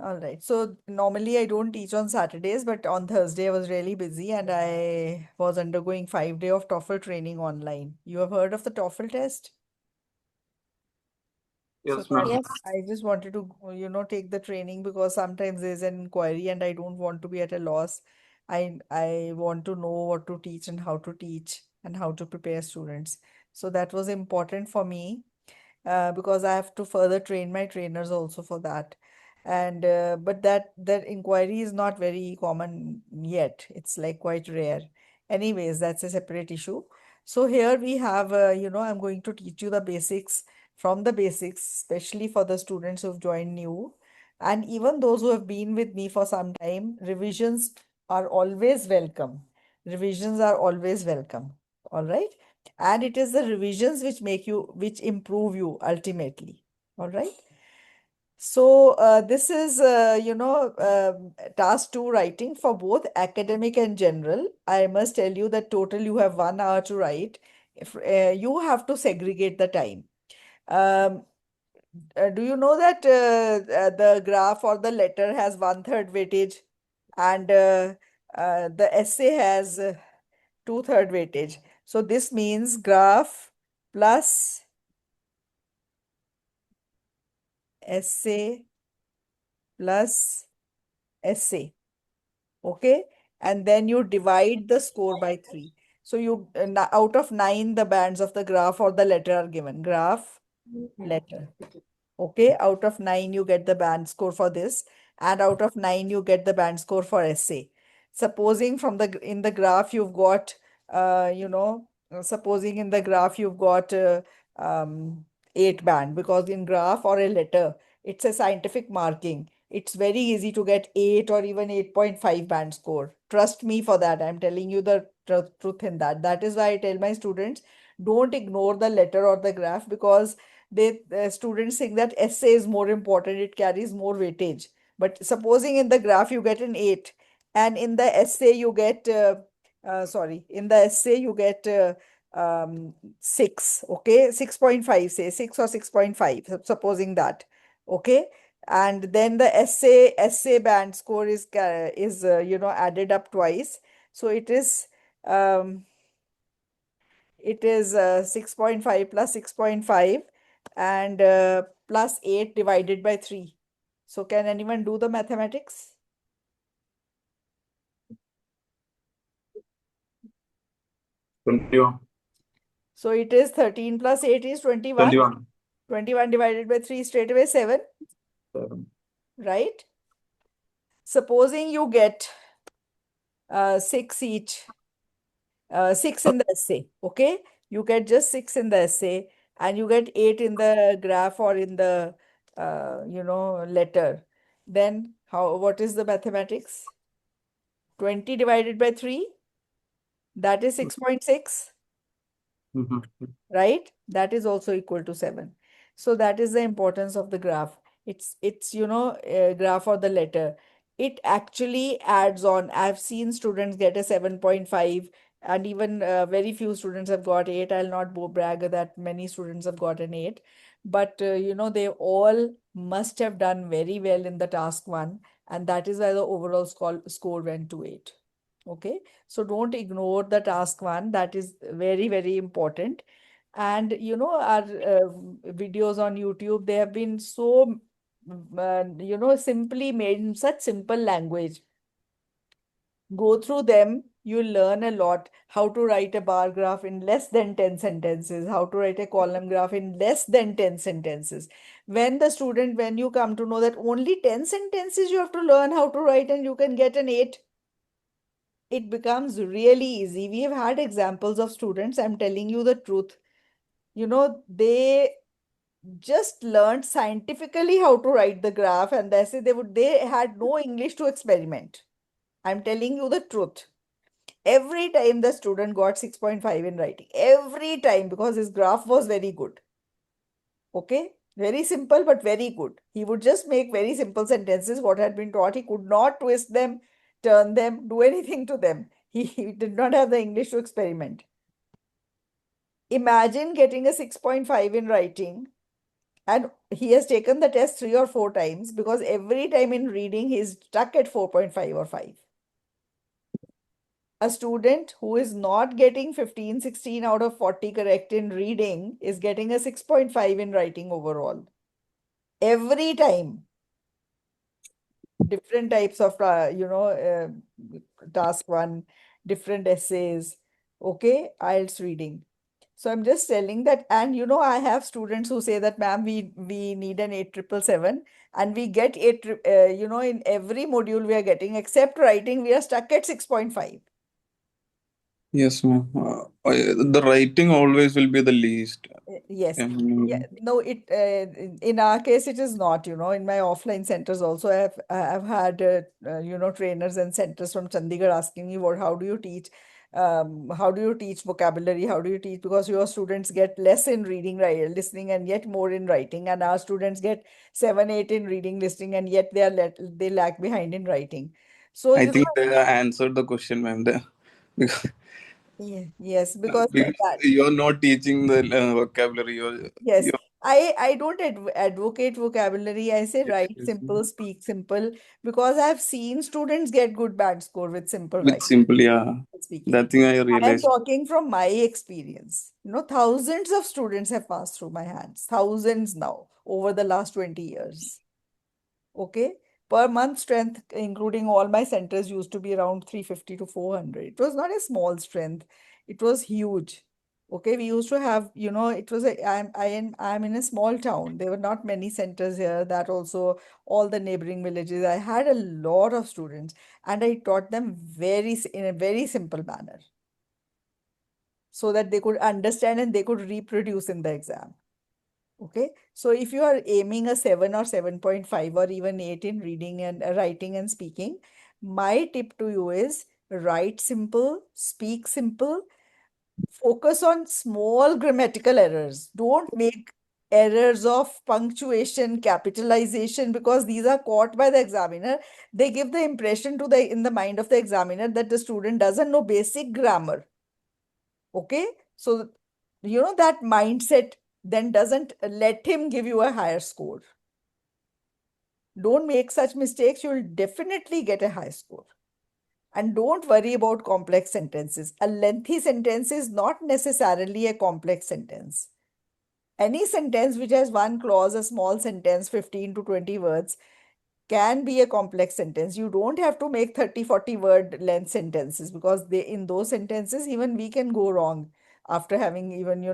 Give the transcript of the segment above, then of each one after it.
All right. So normally I don't teach on Saturdays, but on Thursday I was really busy and I was undergoing 5 day of TOEFL training online. You have heard of the TOEFL test? So Yes, that ma'am. Yes. I just wanted to, take the training because sometimes there's an inquiry and I don't want to be at a loss. I want to know what to teach and how to prepare students. So that was important for me because I have to further train my trainers also for that. And but that inquiry is not very common yet. It's like quite rare. Anyways, that's a separate issue. So here we have, I'm going to teach you the basics from the basics, especially for the students who've joined new. And even those who have been with me for some time, revisions are always welcome. Revisions are always welcome. All right. And it is the revisions which improve you ultimately. All right. So this is, task two writing for both academic and general. I must tell you that total you have 1 hour to write. If you have to segregate the time. Um, do you know that the graph or the letter has 1/3 weightage and the essay has 2/3 weightage? So this means graph plus essay plus essay. Okay. And then you divide the score by 3. So out of 9, the bands of the graph or the letter are given. Graph, letter. Okay, out of 9, you get the band score for this, and out of 9, you get the band score for essay. Supposing in the graph you've got, supposing in the graph you've got 8 band, because in graph or a letter, it's a scientific marking. It's very easy to get 8 or even 8.5 band score. Trust me for that. I'm telling you the truth in that. That is why I tell my students, don't ignore the letter or the graph because the students think that essay is more important, it carries more weightage. But supposing in the graph you get an 8 and in the essay you get in the essay you get 6, okay, 6.5, say 6 or 6.5, supposing that, okay. And then the essay band score is added up twice, so um, it is 6.5 plus 6.5 and plus 8 divided by 3. So can anyone do the mathematics? 21. So it is 13 plus 8 is 21. 21. 21 divided by 3 straight away 7, 7. right? Supposing you get 6 each, 6 in the essay, okay? You get just 6 in the essay and you get 8 in the graph or in the, letter. Then what is the mathematics? 20 divided by 3, that is 6.6, Mhm. right? That is also equal to 7. So that is the importance of the graph. It's a graph or the letter. It actually adds on. I've seen students get a 7.5 and even very few students have got 8. I'll not brag that many students have got an 8. But they all must have done very well in the task one, and that is why the overall score went to 8. Okay, so don't ignore the task one. That is very, very important. And our videos on YouTube, they have been so, simply made in such simple language. Go through them, you'll learn a lot. How to write a bar graph in less than 10 sentences, how to write a column graph in less than 10 sentences. When you come to know that only 10 sentences you have to learn how to write and you can get an 8, it becomes really easy. We have had examples of students, I'm telling you the truth. They just learned scientifically how to write the graph and they had no English to experiment. I'm telling you the truth. Every time the student got 6.5 in writing, every time, because his graph was very good. Okay, very simple but very good. He would just make very simple sentences, what had been taught. He could not twist them, turn them, do anything to them. He did not have the English to experiment. Imagine getting a 6.5 in writing And he has taken the test 3 or 4 times because every time in reading he's stuck at 4.5 or 5. A student who is not getting 15, 16 out of 40 correct in reading is getting a 6.5 in writing overall. Every time, different types of, task one, different essays, okay, IELTS reading. So I'm just telling that, and I have students who say that, ma'am, we need an 8777, and we get in every module we are getting, except writing, we are stuck at 6.5. Yes, ma'am. The writing always will be the least. Yes. Yeah, Um, no, in our case it is not, in my offline centers also I've had trainers and centers from Chandigarh asking me, what how do you teach vocabulary, how do you teach, because your students get less in reading, listening, and yet more in writing, and our students get 7 8 in reading, listening, and yet they lag behind in writing. So I think they answered the question, ma'am. Because, yeah, yes, because because that. you're not teaching the vocabulary. Yes, You're I don't advocate vocabulary. I say yes, write yes, simple, speak simple, because I've seen students get good band score with simple with writing simple, yeah. and speaking. That thing I I am realized. talking from my experience. Thousands of students have passed through my hands, thousands now over the last 20 years. Okay. Per month strength, including all my centers, used to be around 350 to 400. It was not a small strength. It was huge. Okay. We used to have, it was I'm in a small town. There were not many centers here. That also all the neighboring villages. I had a lot of students, and I taught them in a very simple manner so that they could understand and they could reproduce in the exam. Okay, so if you are aiming a 7 or 7.5 or even 8 in reading and writing and speaking, my tip to you is write simple, speak simple, focus on small grammatical errors. Don't make errors of punctuation, capitalization, because these are caught by the examiner. They give the impression in the mind of the examiner that the student doesn't know basic grammar. Okay, so that mindset then doesn't let him give you a higher score. Don't make such mistakes, you'll definitely get a high score. And don't worry about complex sentences. A lengthy sentence is not necessarily a complex sentence. Any sentence which has one clause, a small sentence, 15 to 20 words, can be a complex sentence. You don't have to make 30, 40 word length sentences, because in those sentences, even we can go wrong after having even,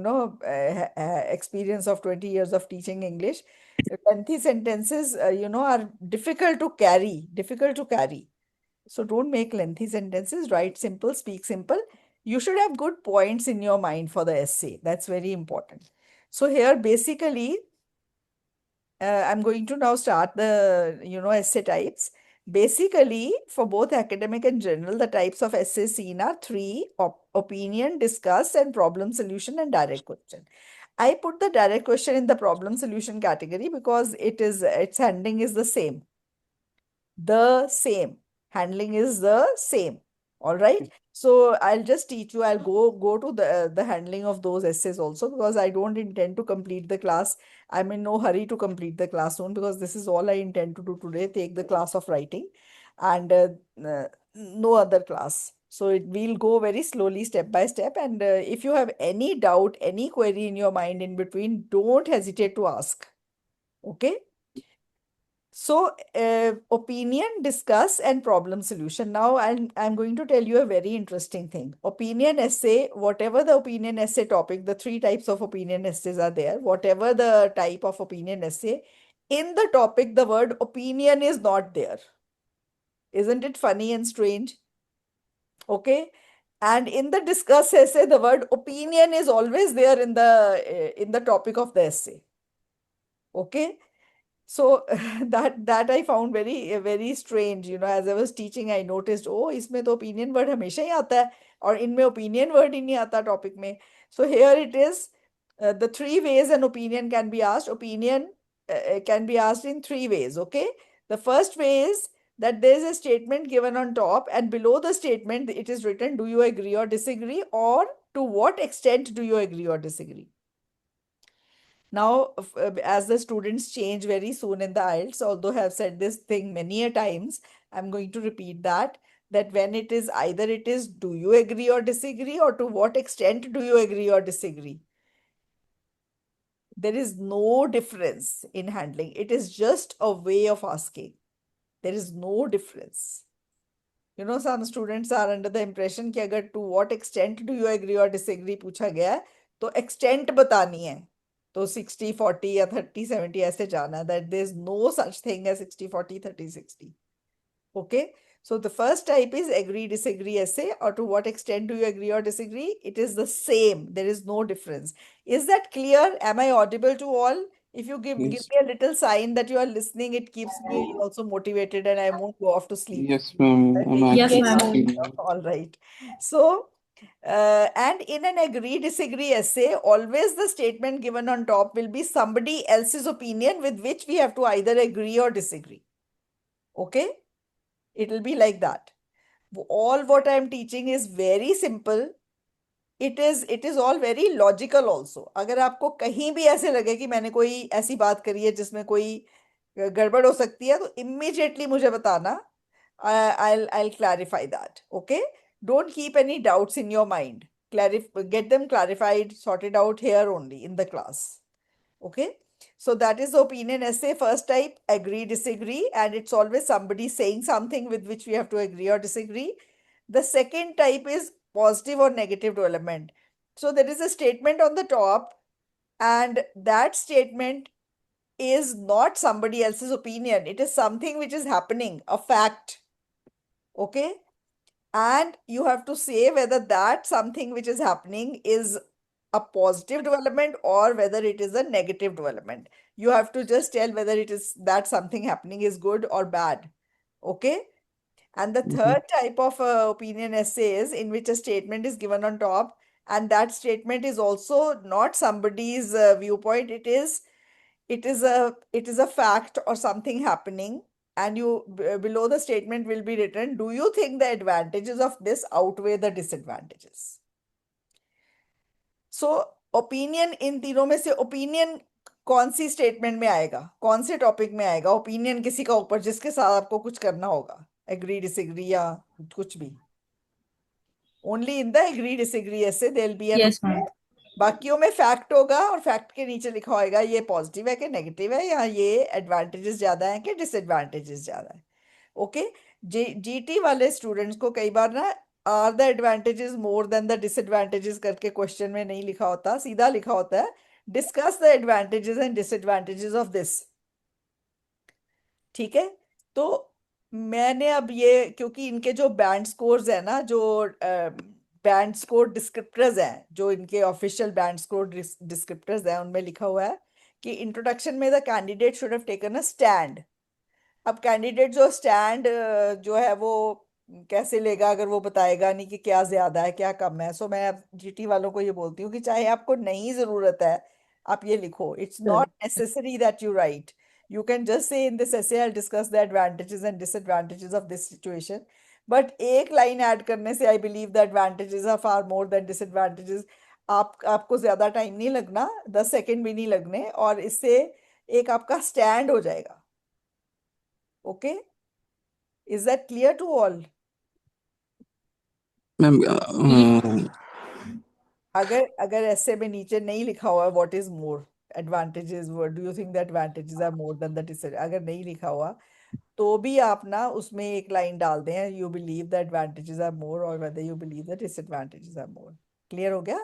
experience of 20 years of teaching English. Lengthy sentences, are difficult to carry. So don't make lengthy sentences, write simple, speak simple. You should have good points in your mind for the essay. That's very important. So here, basically, I'm going to now start the, essay types. Basically, for both academic and general, the types of essays seen are three: opinion, discuss, and problem solution and direct question. I put the direct question in the problem solution category because its handling is the same. The same. Handling is the same. All right. So I'll just teach you. I'll go to the handling of those essays also, because I don't intend to complete the class. I'm in no hurry to complete the class soon, because this is all I intend to do today. Take the class of writing, and no other class. So we'll go very slowly, step by step. And if you have any doubt, any query in your mind in between, don't hesitate to ask. Okay. So, opinion, discuss, and problem solution. Now, I'm going to tell you a very interesting thing. Opinion essay, whatever the opinion essay topic, the three types of opinion essays are there. Whatever the type of opinion essay, in the topic, the word opinion is not there. Isn't it funny and strange? Okay. And in the discuss essay, the word opinion is always there in the topic of the essay. Okay. So that I found very strange. As I was teaching, I noticed, oh, इसमें तो opinion word हमेशा ही आता है, और इनमें opinion word ही नहीं आता topic में. So here it is, the three ways an opinion can be asked. Opinion can be asked in three ways. Okay, the first way is that there is a statement given on top, and below the statement it is written, do you agree or disagree, or to what extent do you agree or disagree? Now, as the students change very soon in the IELTS, although I have said this thing many a times, I'm going to repeat that when it is either it is do you agree or disagree, or to what extent do you agree or disagree? There is no difference in handling. It is just a way of asking. There is no difference. Some students are under the impression कि अगर to what extent do you agree or disagree पूछा गया है तो extent बतानी है, तो 60-40 या 30-70 ऐसे जाना है, that there is no such thing as 60-40 30-60. Okay, so the first type is agree disagree essay, or to what extent do you agree or disagree. It is the same, there is no difference. Is that clear? Am I audible to all? If you give Yes. me a little sign that you are listening, it keeps me also motivated and I won't go off to sleep. Yes, ma'am. Right? I'm Yes, actually ma'am. listening. All right. So, and in an agree disagree essay, always the statement given on top will be somebody else's opinion with which we have to either agree or disagree. Okay? It will be like that. All what I am teaching is very simple. It is all very logical also. अगर आपको कहीं भी ऐसे लगे कि मैंने कोई ऐसी बात करी है जिसमें कोई गड़बड़ हो सकती है, तो immediately मुझे बताना. I'll clarify that. Okay? Don't keep any doubts in your mind. Get them clarified, sorted out here only in the class. Okay? So that is the opinion essay. First type, agree, disagree, and it's always somebody saying something with which we have to agree or disagree. The second type is positive or negative development. So there is a statement on the top, and that statement is not somebody else's opinion. It is something which is happening, a fact. Okay? And you have to say whether that something which is happening is a positive development or whether it is a negative development. You have to just tell whether it is that something happening is good or bad. Okay? And the Mhm. third type of opinion essay is in which a statement is given on top, and that statement is also not somebody's viewpoint. It is a fact or something happening, and below the statement will be written, do you think the advantages of this outweigh the disadvantages? So opinion, इन तीनों में से opinion कौन सी statement में आएगा, कौन से topic में आएगा ओपिनियन किसी का ऊपर जिसके साथ आपको कुछ करना होगा, एग्री डिसएग्री या कुछ भी? Only in the agree disagree ऐसे there will be an Yes, opinion. ma'am. बाकियों में फैक्ट होगा और फैक्ट के नीचे लिखा होगा ये पॉजिटिव है कि नेगेटिव है, या ये एडवांटेजेस ज्यादा हैं कि डिसएडवांटेजेस ज्यादा है. ओके? जीटी वाले स्टूडेंट्स को कई बार ना are the advantages more than the disadvantages करके क्वेश्चन में नहीं लिखा होता, सीधा लिखा होता है discuss the advantages and disadvantages of this. ठीक है? तो मैंने अब ये, क्योंकि इनके जो बैंड स्कोर्स है ना, जो बैंड स्कोर डिस्क्रिप्टर्स हैं, जो इनके ऑफिशियल बैंड स्कोर डिस्क्रिप्टर्स हैं, उनमें लिखा हुआ है कि इंट्रोडक्शन में the candidate should have taken a stand. अब कैंडिडेट जो स्टैंड जो है वो कैसे लेगा अगर वो बताएगा नहीं कि क्या ज्यादा है क्या कम है. सो मैं जीटी वालों को ये बोलती हूँ कि चाहे आपको नहीं जरूरत है, आप ये लिखो. It's not necessary that you right. You can just say in this essay, I'll discuss the advantages and disadvantages of this situation. But एक लाइन ऐड करने से I believe the advantages are far more than disadvantages. आपको ज्यादा time नहीं लगना, 10 second भी नहीं लगने, और इससे एक आपका स्टैंड हो जाएगा. Okay? Is that clear to all? Ma'am, अगर अगर ऐसे में नीचे नहीं लिखा हुआ what is more advantages, do you think the advantages are more than the disadvantages, अगर नहीं लिखा हुआ तो भी आप ना उसमें एक लाइन डाल दें, you believe the advantages are more और whether you believe the disadvantages are more. Clear हो गया?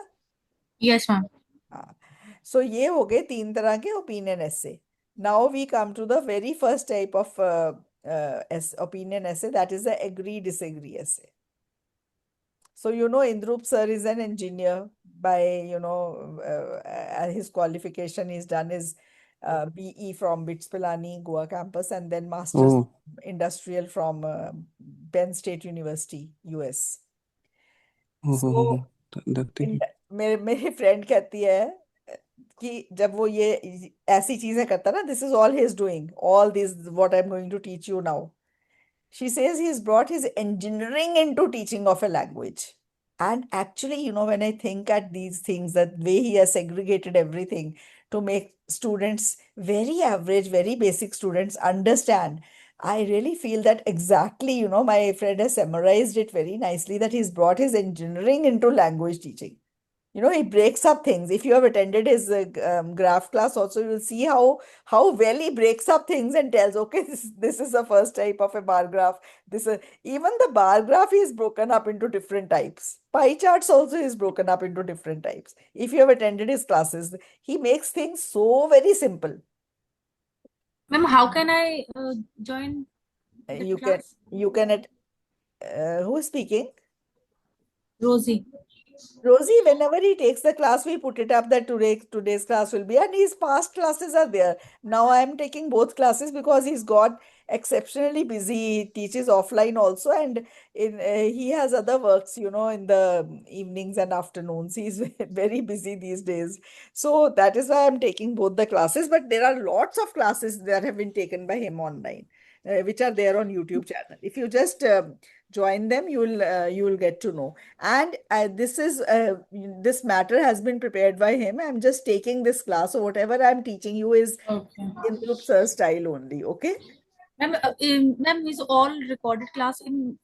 Yes, ma'am. हाँ. सो ये हो गए तीन तरह के opinion essay. Now we come to the very first type of opinion essay, that is the agree disagree essay. So, Indrup sir is an engineer by, his qualification he's done his BE from BITS Pilani, Goa campus, and then master's oh, industrial from Penn State University, US. oh, oh, oh, So, oh, that thing. मेरी friend कहती है कि जब वो ये ऐसी चीजें करता ना, this is all he is doing, all this what I am going to teach you now. She says he's brought his engineering into teaching of a language. And actually, when I think at these things, that way he has segregated everything to make students, very average, very basic students, understand. I really feel that exactly, my friend has summarized it very nicely, that he's brought his engineering into language teaching. He breaks up things. If you have attended his graph class also, you'll see how well he breaks up things and tells, okay, this is the first type of a bar graph. Even the bar graph is broken up into different types. Pie charts also is broken up into different types. If you have attended his classes, he makes things so very simple. Ma'am, how can I join Uh, the You can class? you can at who is speaking? Rosie. Rosie, whenever he takes the class, we put it up that today's class will be, and his past classes are there. Now I am taking both classes because he's got exceptionally busy. He teaches offline also, and he has other works, in the evenings and afternoons. He's very busy these days. So that is why I'm taking both the classes. But there are lots of classes that have been taken by him online, which are there on YouTube channel. If you just join them, you will get to know. And this matter has been prepared by him. I'm just taking this class, so whatever I'm teaching you is Okay. in Dhruv sir style only. Okay? Ma'am, ma'am, is all recorded class in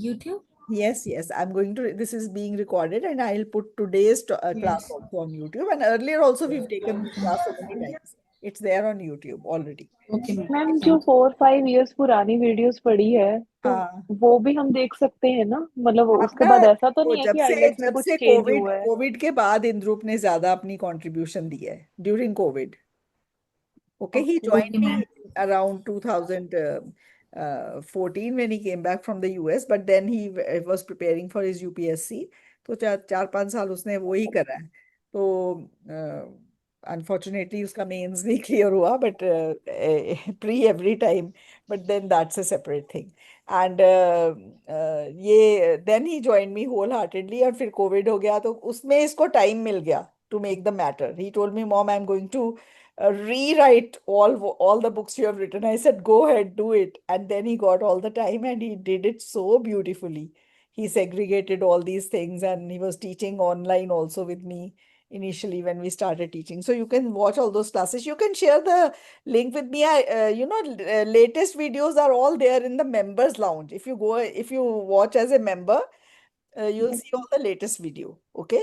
YouTube? Yes, yes. I'm going to. This is being recorded, and I'll put today's class Yes. also on YouTube. And earlier also we've taken this Okay. class so many times. It's there on YouTube already. Okay, ma'am. Ma'am जो Thank you. 4-5 years पुरानी videos पड़ी है तो हाँ, वो भी हम देख सकते हैं ना, मतलब उसके अपना बाद ऐसा तो वो नहीं है जब कि से आइलेट्स में जब कुछ से चेंज कोविड हुआ है। कोविड के बाद इंद्रुप ने ज्यादा अपनी कंट्रीब्यूशन दी है during Covid. Okay, he okay. joined Okay, ma'am. me around 2014 when he came back from the US, but then he was preparing for his UPSC. तो 4-5 साल उसने वो ही करा है. तो अनफॉर्चुनेटली उसका मेंस नहीं क्लियर हुआ, but pre every time. But then that's a separate thing. And ये then he join me wholeheartedly. और फिर कोविड हो गया तो उसमें इसको टाइम मिल गया to make the matter. He told me, mom, I am going to rewrite all the books you have written. I said, go ahead, do it. And then he got all the time and he did it so beautifully. He segregated all these things and he was teaching online also with me initially when we started teaching. So you can watch all those classes. You can share the link with me. Latest videos are all there in the members lounge. If you watch as a member, you'll see all the latest okay?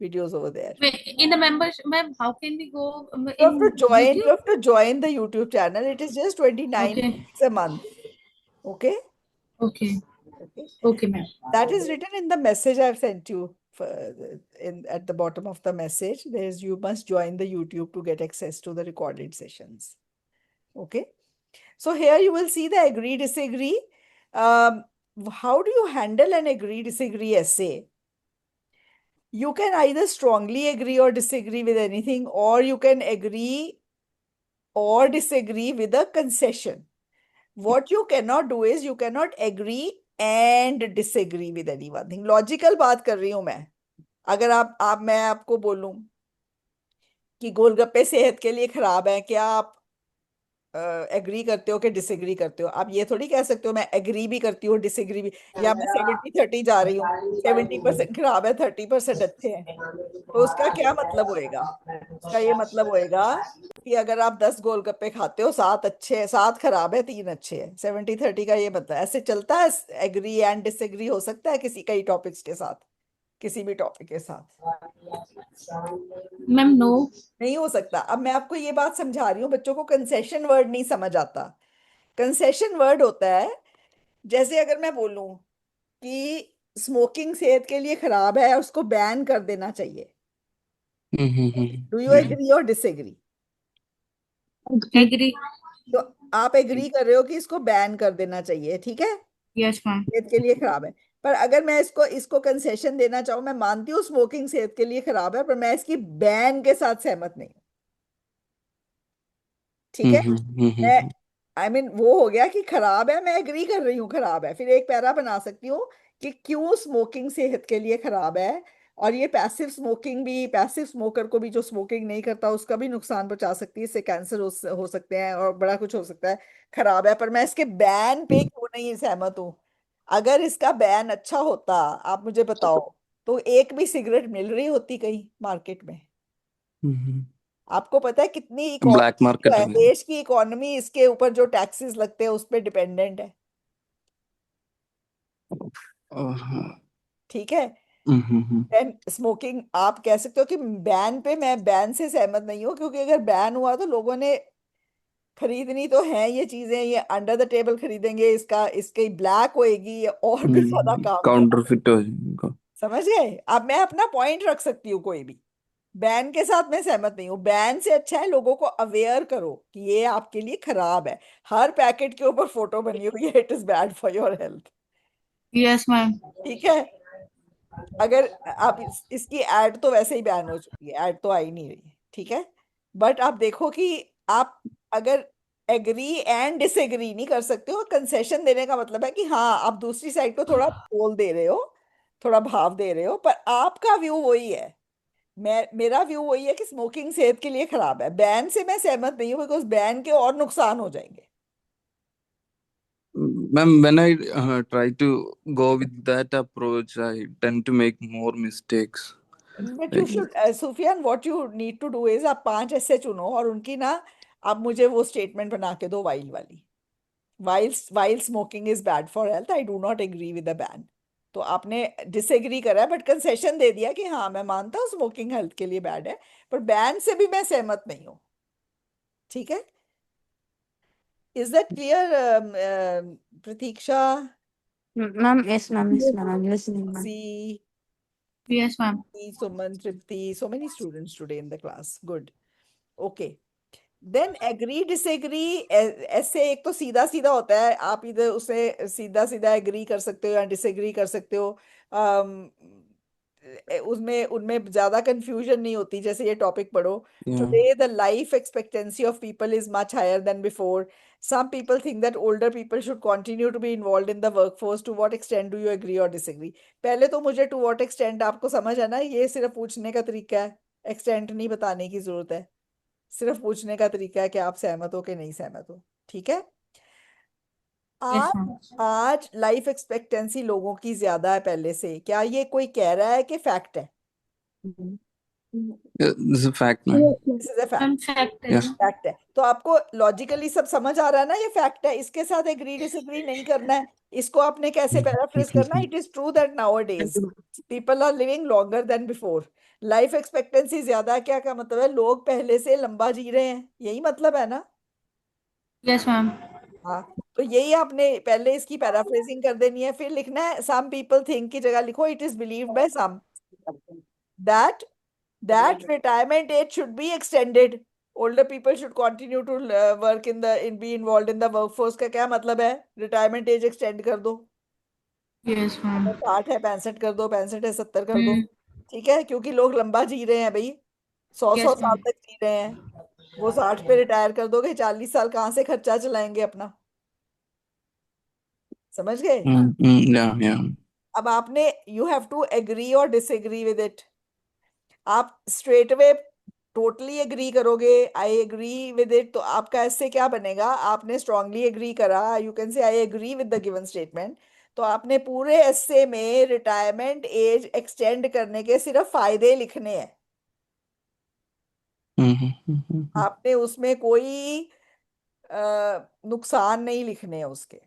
Videos over there. Wait, in the members, ma'am, how can we go You have to in join, you YouTube? have to join the YouTube channel. It is just 29 Okay. rupees a month. Okay? Okay. Okay. Okay, ma'am. That is written in the message I've sent you in at the bottom of the message. There's you must join the YouTube to get access to the recorded sessions. Okay. So here you will see the agree disagree. How do you handle an agree disagree essay? You can either strongly agree or disagree with anything, or you can agree or disagree with a concession. What you cannot do is you cannot agree and disagree with any one thing. Logical बात कर रही हूं मैं. अगर आप मैं आपको बोलूं कि गोलगप्पे सेहत के लिए खराब है, क्या आप एग्री करते हो कि डिसएग्री करते हो? आप ये थोड़ी कह सकते हो मैं एग्री भी करती हूँ, डिसएग्री भी. या मैं 70-30 जा रही हूँ, 70% खराब है, 30% अच्छे हैं. तो उसका क्या मतलब होएगा? उसका ये मतलब होएगा कि अगर आप 10 गोलगप्पे खाते हो, 7 अच्छे हैं, 7 खराब है, 3 अच्छे हैं. 70-30 का ये मतलब ऐसे चलता है. एग्री एंड डिसएग्री हो सकता है किसी कई टॉपिक्स के साथ, किसी भी टॉपिक के साथ. Ma'am, no. नहीं हो सकता. अब मैं आपको ये बात समझा रही हूँ, बच्चों को कंसेशन वर्ड नहीं समझ आता. कंसेशन वर्ड होता है, जैसे अगर मैं बोलूं कि स्मोकिंग सेहत के लिए खराब है, उसको बैन कर देना चाहिए. Do you Yeah. Agree or disagree? Agree. तो आप एग्री कर रहे हो कि इसको बैन कर देना चाहिए, ठीक है, Yes, ma'am. सेहत के लिए खराब है. पर अगर मैं इसको इसको कंसेशन देना चाहूँ, मैं मानती हूँ स्मोकिंग सेहत के लिए खराब है, पर मैं इसकी बैन के साथ सहमत नहीं हूँ. ठीक है. मैं वो हो गया कि खराब है, मैं एग्री कर रही हूँ खराब है. फिर एक पैरा बना सकती हूँ कि क्यों स्मोकिंग सेहत के लिए खराब है. और ये पैसिव स्मोकिंग भी, पैसिव स्मोकर को भी, जो स्मोकिंग नहीं करता उसका भी नुकसान पहुंचा सकती है. इससे कैंसर हो सकते हैं और बड़ा कुछ हो सकता है. खराब है, पर मैं इसके बैन पे क्यों नहीं सहमत हूँ? अगर इसका बैन अच्छा होता, आप मुझे बताओ, तो एक भी सिगरेट मिल रही होती कहीं मार्केट में? आपको पता है कितनी ब्लैक इकोनॉमी मार्केट है, में। देश की इकोनॉमी इसके ऊपर जो टैक्सेस लगते हैं उस पर डिपेंडेंट है। ठीक है। हम्म। देन स्मोकिंग, आप कह सकते हो कि बैन पे, मैं बैन से सहमत नहीं हूँ, क्योंकि अगर बैन हुआ तो लोगों ने खरीदनी तो है ये चीजें, ये अंडर द टेबल खरीदेंगे, इसका इसकी ब्लैक होएगी, ये और भी ज्यादा काम खराब। काउंटरफिट हो जाएगा। समझ गए? अब मैं अपना पॉइंट रख सकती हूँ कोई भी, बैन के साथ मैं सहमत नहीं हूँ। बैन से अच्छा है लोगों को अवेयर करो कि ये आपके लिए खराब है। हर पैकेट के ऊपर फोटो बनी हुई है, it is bad for your health. Yes, ma'am. ठीक है। अगर आप इसकी एड तो वैसे ही बैन हो चुकी है, एड तो आ ही नहीं रही है, ठीक है। बट आप देखो कि आप अगर एग्री एंड डिसएग्री नहीं कर सकते हो, कंसेशन देने का मतलब है कि हाँ आप दूसरी साइड को थोड़ा बोल दे रहे हो, थोड़ा भाव दे रहे हो, पर आपका व्यू वही है। मेरा व्यू वही है कि स्मोकिंग सेहत के लिए खराब है। बैन से मैं सहमत नहीं हूँ, बिकॉज बैन के और नुकसान हो जाएंगे। Ma'am, when I try to go with that approach, I tend to make more mistakes. But you Like, should Sufiyan, what you need to do is, आप 5 ऐसे चुनो और उनकी ना, आप मुझे वो स्टेटमेंट बना के दो वाइल वाली। While smoking is bad for health, I do not agree with the ban. तो आपने डिसएग्री करा है, बट कंसेशन दे दिया कि हाँ मैं मानता हूँ स्मोकिंग हेल्थ के लिए बैड है, पर बैन से भी मैं सहमत नहीं हूँ। ठीक है। Is that clear? Pratiksha, Ma'am, yes, ma'am, yes, ma'am. I'm listening, ma'am. See, Yes, ma'am. Suman, Tripti, so many students today in the class. Good. Okay. Then agree disagree, ऐसे एक तो सीधा सीधा होता है, आप इधर उसे सीधा सीधा एग्री कर सकते हो या डिसएग्री कर सकते हो। उसमें उनमें ज्यादा कंफ्यूजन नहीं होती। जैसे ये टॉपिक पढ़ो, yeah. Today the life expectancy of people is much higher than before, some people think that older people should continue to be involved in the workforce, to what extent do you agree or disagree? पहले तो मुझे to what extent आपको समझ है ना, ये सिर्फ पूछने का तरीका है, एक्सटेंट नहीं बताने की जरूरत है, सिर्फ पूछने का तरीका है कि आप सहमत हो कि नहीं सहमत हो। ठीक है। Yes, आज ma'am. आज लाइफ एक्सपेक्टेंसी लोगों की ज्यादा है पहले से, क्या ये कोई कह रहा है कि फैक्ट है? Yeah, this is a fact, ma'am. This is a fact. Ma'am, fact है Yes. ना? फैक्ट है। तो आपको लॉजिकली सब समझ आ रहा है ना, ये फैक्ट है, इसके साथ एग्री डिसएग्री नहीं करना है। इसको आपने कैसे पैराफ्रेज करना है? It is true that nowadays people are living longer than before. Life expectancy ज्यादा है, क्या मतलब है? लोग पहले से लंबा जी रहे हैं, यही मतलब है ना। Yes, ma'am. हाँ, तो यही आपने पहले इसकी पैराफ्रेजिंग कर देनी है, फिर लिखना है सम पीपल थिंक की जगह लिखो it is believed by some that retirement age should be extended, older people should continue to work in the in be involved in the workforce। का क्या मतलब है? रिटायरमेंट एज एक्सटेंड कर दो। Yes, ma'am. अगर 60 है 65 कर दो, 65 है 70 कर दो। Hmm. ठीक है, क्योंकि लोग लंबा जी रहे हैं भाई, 100 Yes, साल ma'am. तक जी रहे हैं। वो 60 पे रिटायर कर दोगे, 40 साल कहाँ से खर्चा चलाएंगे अपना? समझ गए? Yeah, yeah. अब आपने, you have to agree or disagree with it. आप स्ट्रेट अवे टोटली एग्री करोगे, आई एग्री विद इट, तो आपका ऐसे क्या बनेगा? आपने स्ट्रांगली एग्री करा, you can say I agree with the given statement, तो आपने पूरे एस्से में रिटायरमेंट एज एक्सटेंड करने के सिर्फ फायदे लिखने हैं। Mm-hmm. आपने उसमें कोई नुकसान नहीं लिखने हैं उसके।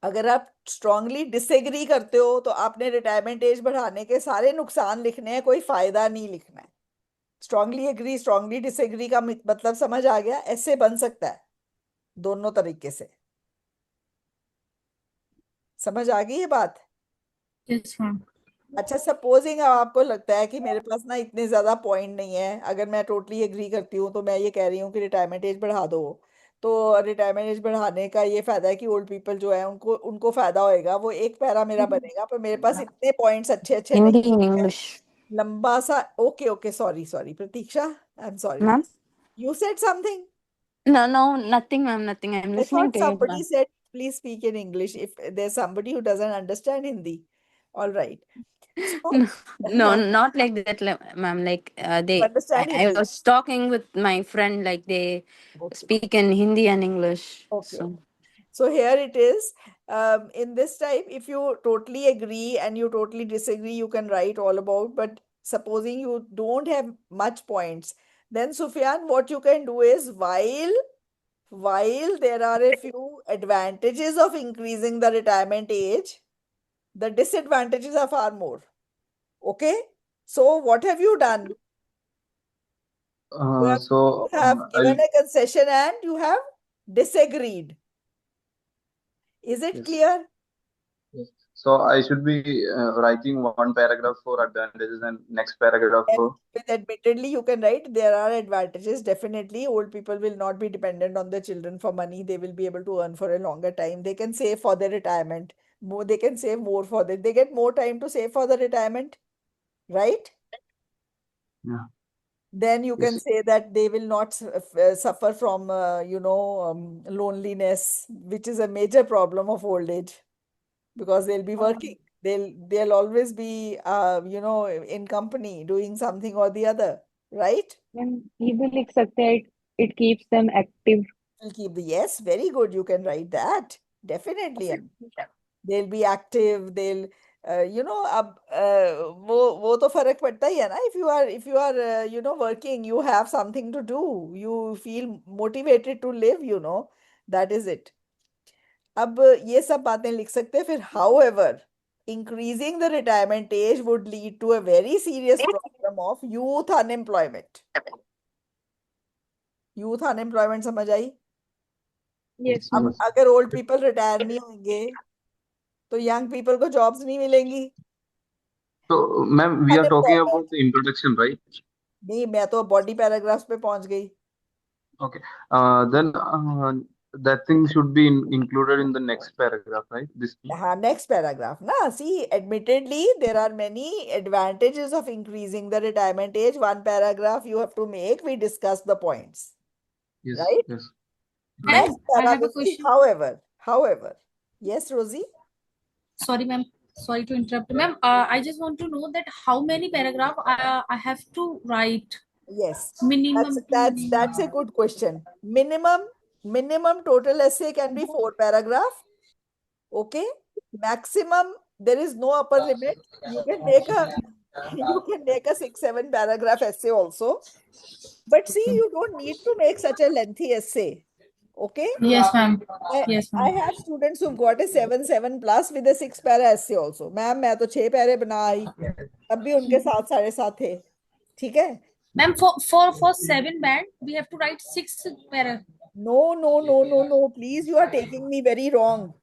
अगर आप स्ट्रांगली डिसएग्री करते हो तो आपने रिटायरमेंट एज बढ़ाने के सारे नुकसान लिखने हैं, कोई फायदा नहीं लिखना है। स्ट्रांगली एग्री स्ट्रांगली डिसएग्री का मतलब समझ आ गया? ऐसे बन सकता है दोनों तरीके से। समझ आ गई ये बात? Yes, ma'am. अच्छा, सपोजिंग अब आपको लगता है कि मेरे पास ना इतने ज्यादा पॉइंट नहीं है, अगर मैं टोटली एग्री करती हूँ, तो मैं ये कह रही हूँ कि रिटायरमेंट एज बढ़ा दो, तो रिटायरमेंट एज बढ़ाने का ये फायदा है कि ओल्ड पीपल जो है उनको उनको फायदा होएगा, वो एक पैरा मेरा बनेगा, पर मेरे पास इतने पॉइंट्स अच्छे अच्छे नहीं Hindi in है। English. लंबा सा, okay okay, sorry sorry Pratiksha, I am sorry. Ma'am? You said something? No, no, nothing, ma'am, nothing. I'm I listening thought to you, somebody ma'am. said, please speak in English if there's somebody who doesn't understand Hindi. All right. So, No, no, no, not like that, ma'am. Like, you understand I Hindi. was talking with my friend, like, they Okay. speak in Hindi and English. Okay. So, So here it is. In this type, if you totally agree and you totally disagree, you can write all about. But supposing you don't have much points, Then Sufyan, what you can do is while there are a few advantages of increasing the retirement age, the disadvantages are far more. Okay? So what have you done? You So have given I'll a concession and you have disagreed. Is it yes. clear? Yes. So I should be writing one paragraph for advantages and next paragraph And for with admittedly, you can write there are advantages. Definitely, old people will not be dependent on their children for money. They will be able to earn for a longer time. They can save for their retirement. More, they can save more for that. They get more time to save for the retirement, right? yeah. Then you can Yes. say that they will not suffer from, loneliness, which is a major problem of old age because they'll be working. They'll always be, in company doing something or the other, right? Ma'am ये भी लिख सकते हैं, it keeps them active. Will keep the yes, very good. You can write that. Definitely. They'll be active. They'll, अब वो तो फर्क पड़ता ही है ना. If you are working, you have something to do. You feel motivated to live. That is it. अब ये सब बातें लिख सकते हैं. फिर however, increasing the retirement age would lead to a very serious problem of youth unemployment. Youth unemployment समझ आई? Yes, अब ma'am. अगर ओल्ड पीपल रिटायर नहीं होंगे तो यंग पीपल को जॉब्स नहीं मिलेंगी. So ma'am, we are talking Unemployment. about the introduction, right? नहीं, मैं तो बॉडी पैराग्राफ्स पे पहुंच गई. Okay. Then that thing should be included in the next paragraph, right? This thing. हाँ, next paragraph ना. See, admittedly, there are many advantages of increasing the retirement age. One paragraph you have to make. We discuss the points, Yes. right? Yes. Next Ma'am, I have a paragraph is question. however. Yes, Rosie? Sorry, ma'am. Sorry to interrupt, ma'am. I just want to know that how many paragraph I have to write. Yes, Minimum to that's a minimum. good question. Minimum total essay can be 4 paragraph. Okay, maximum there is no upper limit. You can make a 6-7 paragraph essay also. But see, you don't need to make such a lengthy essay. Okay, Yes, ma'am. I, Yes, I ma'am. have students who've got a 7 plus with a 6 para essay also. Ma'am मैं तो 6 पैरे बना आई, तब भी उनके साथ 7.5 थे. ठीक है? Ma'am, for 7 band, we have to write 6 para. No. Please, you are taking me very wrong.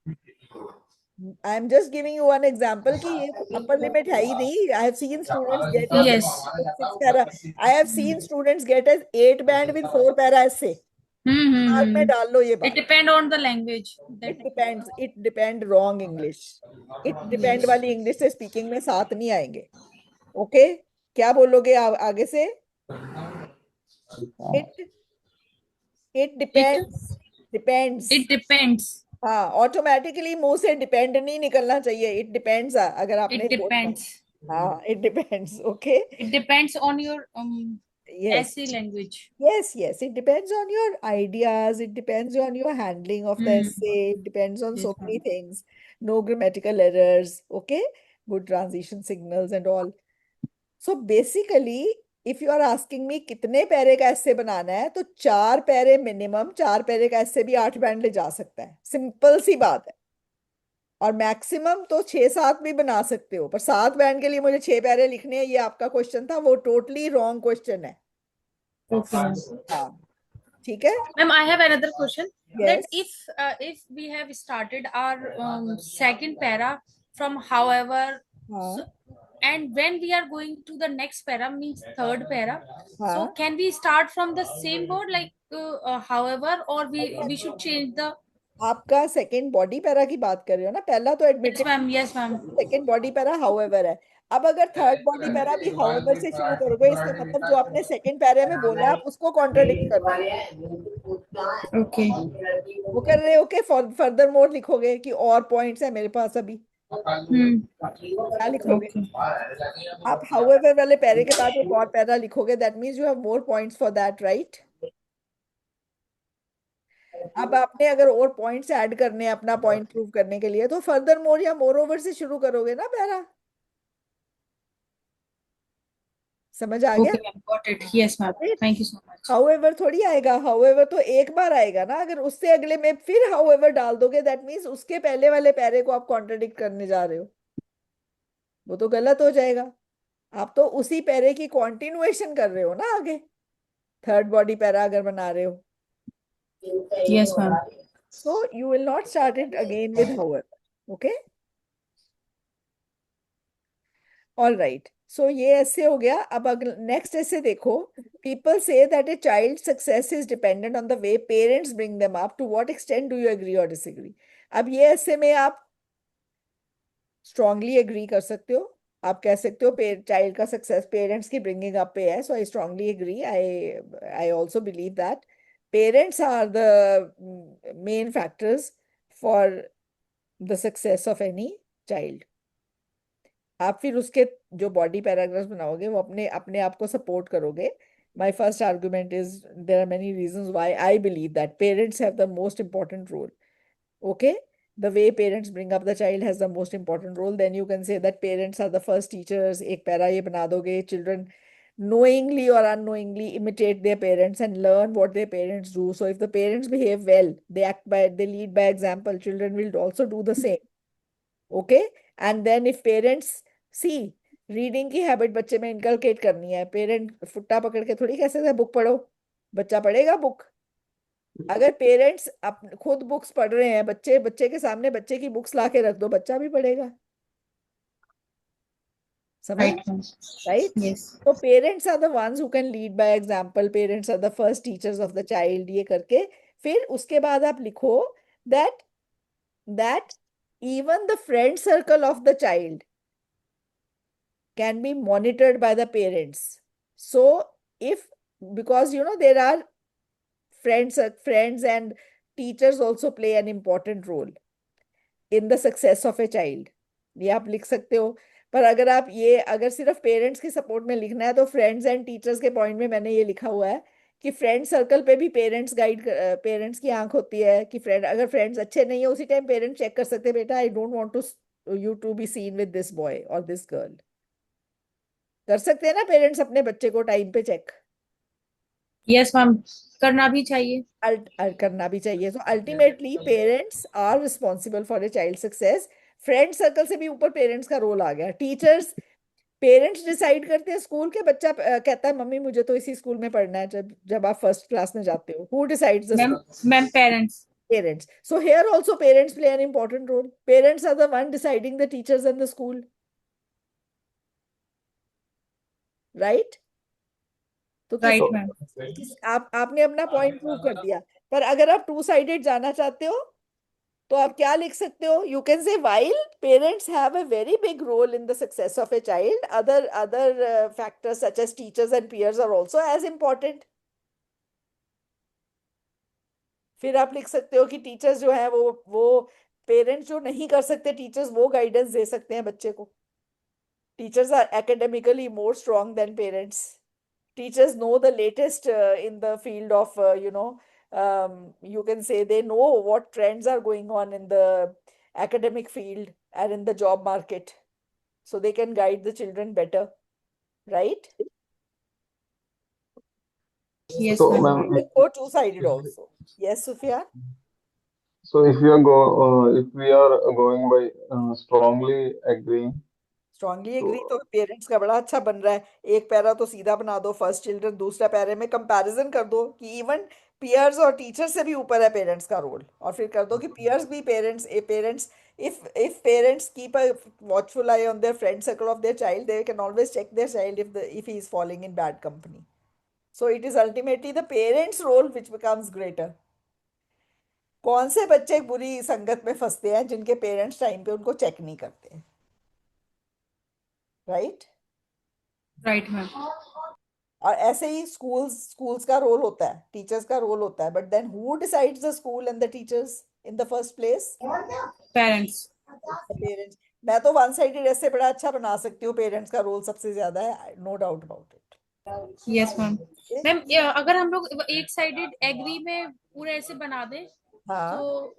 I am just giving you one example कि ये upper limit है ही नहीं. I have seen students get a Yes. 6 para. I have seen students get a 8 band with 4 para essay. दिमाग में डाल लो ये It बात. depend on the language. It depends. It depend wrong English. It depend वाली English से speaking में साथ नहीं आएंगे. Okay? क्या बोलोगे आगे से? It depends. Depends. It depends. हाँ, ऑटोमेटिकली मुंह से डिपेंड नहीं निकलना चाहिए. It depends. अगर आपने It depends. हाँ, it depends. Okay. It depends on your Yes. essay language. Yes. It depends on your ideas. It depends on your handling of the essay. It depends on so many things. No grammatical errors. Okay. Good transition signals and all. So basically, if you are asking me कितने पैरे का ऐसे बनाना है, तो 4 पैरे minimum. 4 पैरे का ऐसे भी 8 बैंड ले जा सकता है. सिंपल सी बात है. और मैक्सिमम तो 6-7 भी बना सकते हो, पर 7 बैंड के लिए मुझे 6 पैरे लिखने हैं. ये आपका क्वेश्चन था, वो टोटली रॉन्ग क्वेश्चन है. Okay. हाँ, ठीक है. Ma'am, I have another question. That Yes. if we have started our second para from however, हाँ, and when we are going to the next para means third para, so हाँ. can we start from the same word like however, or we should change the. आपका second body para की बात कर रहे हो ना. पहला तो Yes, admitted, ma'am. Yes, ma'am. Second body para however है. अब अगर थर्ड बॉडी पैरा भी हाउएवर से शुरू करोगे, इसका मतलब जो आपने सेकंड पैरे में बोला है, आप उसको कॉन्ट्रडिक्ट कर रहे हो. Okay. वो कर रहे हो कि फर्दर मोर लिखोगे कि और पॉइंट्स है मेरे पास अभी. क्या लिखोगे? आप हाउएवर वाले पैरे के बाद एक और पैरा लिखोगे. That means you have more points for that, right? अब आपने अगर और पॉइंट्स ऐड करने हैं अपना पॉइंट प्रूव करने के लिए, तो फर्दर मोर या मोर ओवर से शुरू करोगे ना पैरा. समझ आ गया? Okay, ma'am. Got it. Yes, ma'am. Right? Thank you so much. However थोड़ी आएगा, हाउएवर तो एक बार आएगा ना, अगर उससे अगले में फिर हाउएवर डाल दोगे दैट मीन्स उसके पहले वाले पैरे को आप कॉन्ट्रडिक्ट करने जा रहे हो, वो तो गलत हो जाएगा। आप तो उसी पैरे की कॉन्टिन्यूएशन कर रहे हो ना आगे, थर्ड बॉडी पैरा अगर बना रहे हो, Yes, ma'am. so you will not start it again with however. Okay, all right, so ये ऐसे हो गया। अब अगर नेक्स्ट ऐसे देखो, people say that a child's success is dependent on the way parents bring them up. To what extent do you agree or disagree? अब ये ऐसे में आप स्ट्रांगली एग्री कर सकते हो, आप कह सकते हो चाइल्ड का सक्सेस पेरेंट्स की ब्रिंगिंग अप पे है, so I strongly agree, I also believe that parents are the main factors for the success of any child. आप फिर उसके जो बॉडी पैराग्राफ्स बनाओगे वो अपने अपने आप को सपोर्ट करोगे। My first argument is there are many reasons why I believe that parents have the most important role. Okay, the way parents bring up the child has the most important role. Then you can say that parents are the first teachers. एक para ये बना दोगे, children knowingly or unknowingly imitate their parents and learn what their parents do. So if the parents behave well, they lead by example, children will also do the same. Okay, and then if parents see reading की habit बच्चे में inculcate करनी है, parent फुट्टा पकड़ के थोड़ी कह सकते बुक पढ़ो, बच्चा पढ़ेगा बुक। अगर पेरेंट्स खुद बुक्स पढ़ रहे हैं, बच्चे बच्चे के सामने बच्चे की बुक्स ला के रख दो, बच्चा भी पढ़ेगा। समझ? Right, ma'am. राइट? Yes. तो parents are the ones who can lead by example, parents are the first teachers of the child, ये करके फिर उसके बाद आप लिखो that that even the friend circle of the child can be monitored by the parents. So if, because you know there are friends and teachers also play an important role in the success of a child, ये आप लिख सकते हो। पर अगर आप ये अगर सिर्फ पेरेंट्स के सपोर्ट में लिखना है तो फ्रेंड्स एंड टीचर्स के पॉइंट में मैंने ये लिखा हुआ है कि फ्रेंड सर्कल पे भी पेरेंट्स की आंख होती है कि फ्रेंड, अगर फ्रेंड्स अच्छे नहीं है उसी टाइम पेरेंट्स चेक कर सकते हैं, बेटा I don't want to you to be seen with this boy और दिस गर्ल। कर सकते हैं ना पेरेंट्स अपने बच्चे को टाइम पे चेक? Yes, ma'am. करना भी चाहिए। करना भी चाहिए। तो ultimately parents are responsible for a child success. Friend circle से भी ऊपर पेरेंट्स का रोल आ गया। टीचर्स, पेरेंट्स डिसाइड करते हैं स्कूल के, बच्चा कहता है मम्मी मुझे तो इसी स्कूल में पढ़ना है, जब आप फर्स्ट क्लास में जाते हो, who decides the Ma'am, school? ma'am, parents. Parents. So here also parents play an important role. Parents are the one deciding the teachers and the school. Right? तो Right, किस, ma'am. आपने अपना point prove कर दिया। पर अगर आप two sided जाना चाहते हो तो आप क्या लिख सकते हो? यू कैन से while parents have a very big role in the success of a child, other factors such as teachers and peers are also as important. फिर आप लिख सकते हो कि टीचर्स जो है वो पेरेंट्स जो नहीं कर सकते, टीचर्स वो गाइडेंस दे सकते हैं बच्चे को। Teachers are academically more strong than parents. Teachers know the latest in the field of you can say they know what trends are going on in the academic field and in the job market, so they can guide the children better, right? Yes, So, ma'am. ma'am, It go two-sided also. Yes, Sufyan? so if we are going by strongly agreeing, strongly agree तो parents का बड़ा अच्छा बन रहा है। एक para तो सीधा बना दो फर्स्ट चिल्ड्रन, दूसरा पैरे में कंपैरिजन कर दो कि इवन पीयर्स और टीचर्स से भी ऊपर है पेरेंट्स का रोल, और फिर कर दो कि पीयर्स भी parents if parents keep a watchful eye on their friend circle of their child, they can always check their child if he is falling in bad company. So it is ultimately the parents role which becomes greater. कौन से बच्चे बुरी संगत में फंसते हैं जिनके parents time पे उनको चेक नहीं करते हैं, राइट? Right, ma'am. और ऐसे ही स्कूल्स का रोल होता है, टीचर्स का रोल होता है, but then who decides the school and the teachers in the first place? Parents. Parents. मैं तो वन साइडेड ऐसे बड़ा अच्छा बना सकती हूँ, पेरेंट्स का रोल सबसे ज्यादा है, no doubt about it. Yes, ma'am. Ma'am, अगर हम लोग एक साइडेड एग्री में पूरे ऐसे बना दें हाँ तो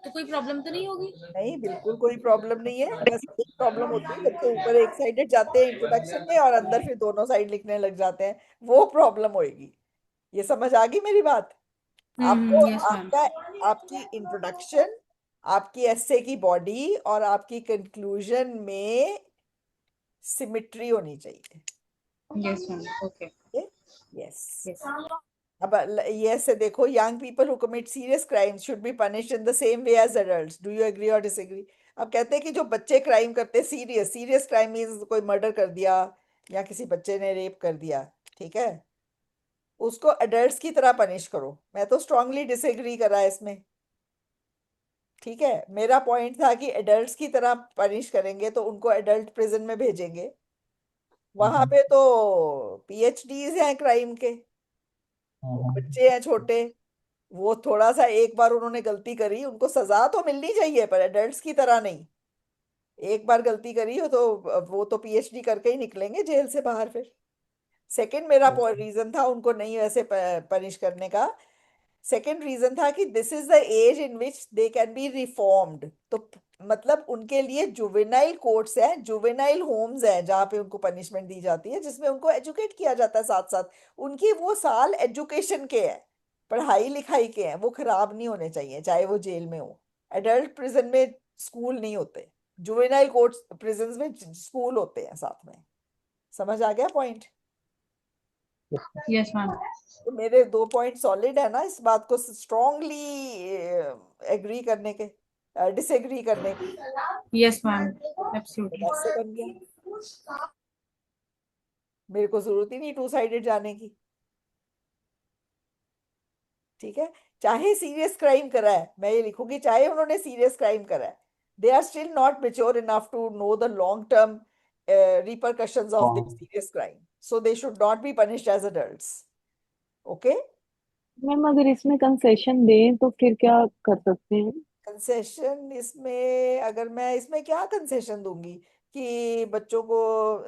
तो कोई प्रॉब्लम तो नहीं होगी? नहीं, बिल्कुल कोई प्रॉब्लम नहीं है। बस एक प्रॉब्लम होती है, बच्चे ऊपर एक साइडेड जाते हैं इंट्रोडक्शन में और अंदर फिर दोनों साइड लिखने लग जाते हैं, वो प्रॉब्लम होएगी। ये समझ आ गई मेरी बात? आपको यस मैम। आपका आपकी इंट्रोडक्शन, आपकी एस्से की बॉडी और आपकी कंक्लूजन में सिमिट्री होनी चाहिए। Yes ma'am, okay. Yes. Yes. अब ये से देखो, young people who commit serious crimes should be punished in the same way as adults. Do you agree or disagree? अब कहते हैं कि जो बच्चे क्राइम करते हैं, सीरियस क्राइम मीन्स कोई मर्डर कर दिया या किसी बच्चे ने रेप कर दिया, ठीक है, उसको एडल्ट्स की तरह पनिश करो। मैं तो स्ट्रांगली डिसएग्री करा इसमें, ठीक है। मेरा पॉइंट था कि एडल्ट्स की तरह पनिश करेंगे तो उनको एडल्ट प्रिजन में भेजेंगे, वहां पे तो पीएचडीज हैं क्राइम के, वो बच्चे हैं छोटे, वो थोड़ा सा एक बार उन्होंने गलती करी, उनको सजा तो मिलनी चाहिए पर एडल्ट्स की तरह नहीं। एक बार गलती करी हो तो वो तो पीएचडी करके ही निकलेंगे जेल से बाहर फिर। सेकंड मेरा रीजन था उनको नहीं वैसे पनिश करने का, सेकंड रीजन था कि this is the age in which they can be reformed. तो मतलब उनके लिए जुवेनाइल कोर्ट्स हैं, जुवेनाइल होम्स हैं जहाँ पे उनको पनिशमेंट दी जाती है, जिसमें उनको एजुकेट किया जाता है साथ साथ। उनकी वो साल एजुकेशन के हैं, पढ़ाई लिखाई के हैं, वो खराब नहीं होने चाहिए चाहे वो जेल में हो। एडल्ट प्रिजन में स्कूल नहीं होते, जुवेनाइल कोर्ट्स प्रिजन में स्कूल होते हैं साथ में। समझ आ गया पॉइंट? Yes ma'am. तो मेरे 2 पॉइंट सॉलिड है ना इस बात को स्ट्रांगली एग्री करने के, डिसएग्री करने के? यस मैम, तो एब्सोल्युटली। ऐसे बन गया, मेरे को जरूरत ही नहीं टू साइडेड जाने की, ठीक है। चाहे सीरियस क्राइम करा है, मैं ये लिखूंगी, चाहे उन्होंने सीरियस क्राइम करा है, they are still not mature enough to know the long term repercussions of their serious crime, so they should not be punished as adults. Okay? Ma'am अगर इसमें कंसेशन दें तो फिर क्या कर सकते हैं? कंसेशन इसमें, अगर मैं इसमें क्या कंसेशन दूंगी कि बच्चों को,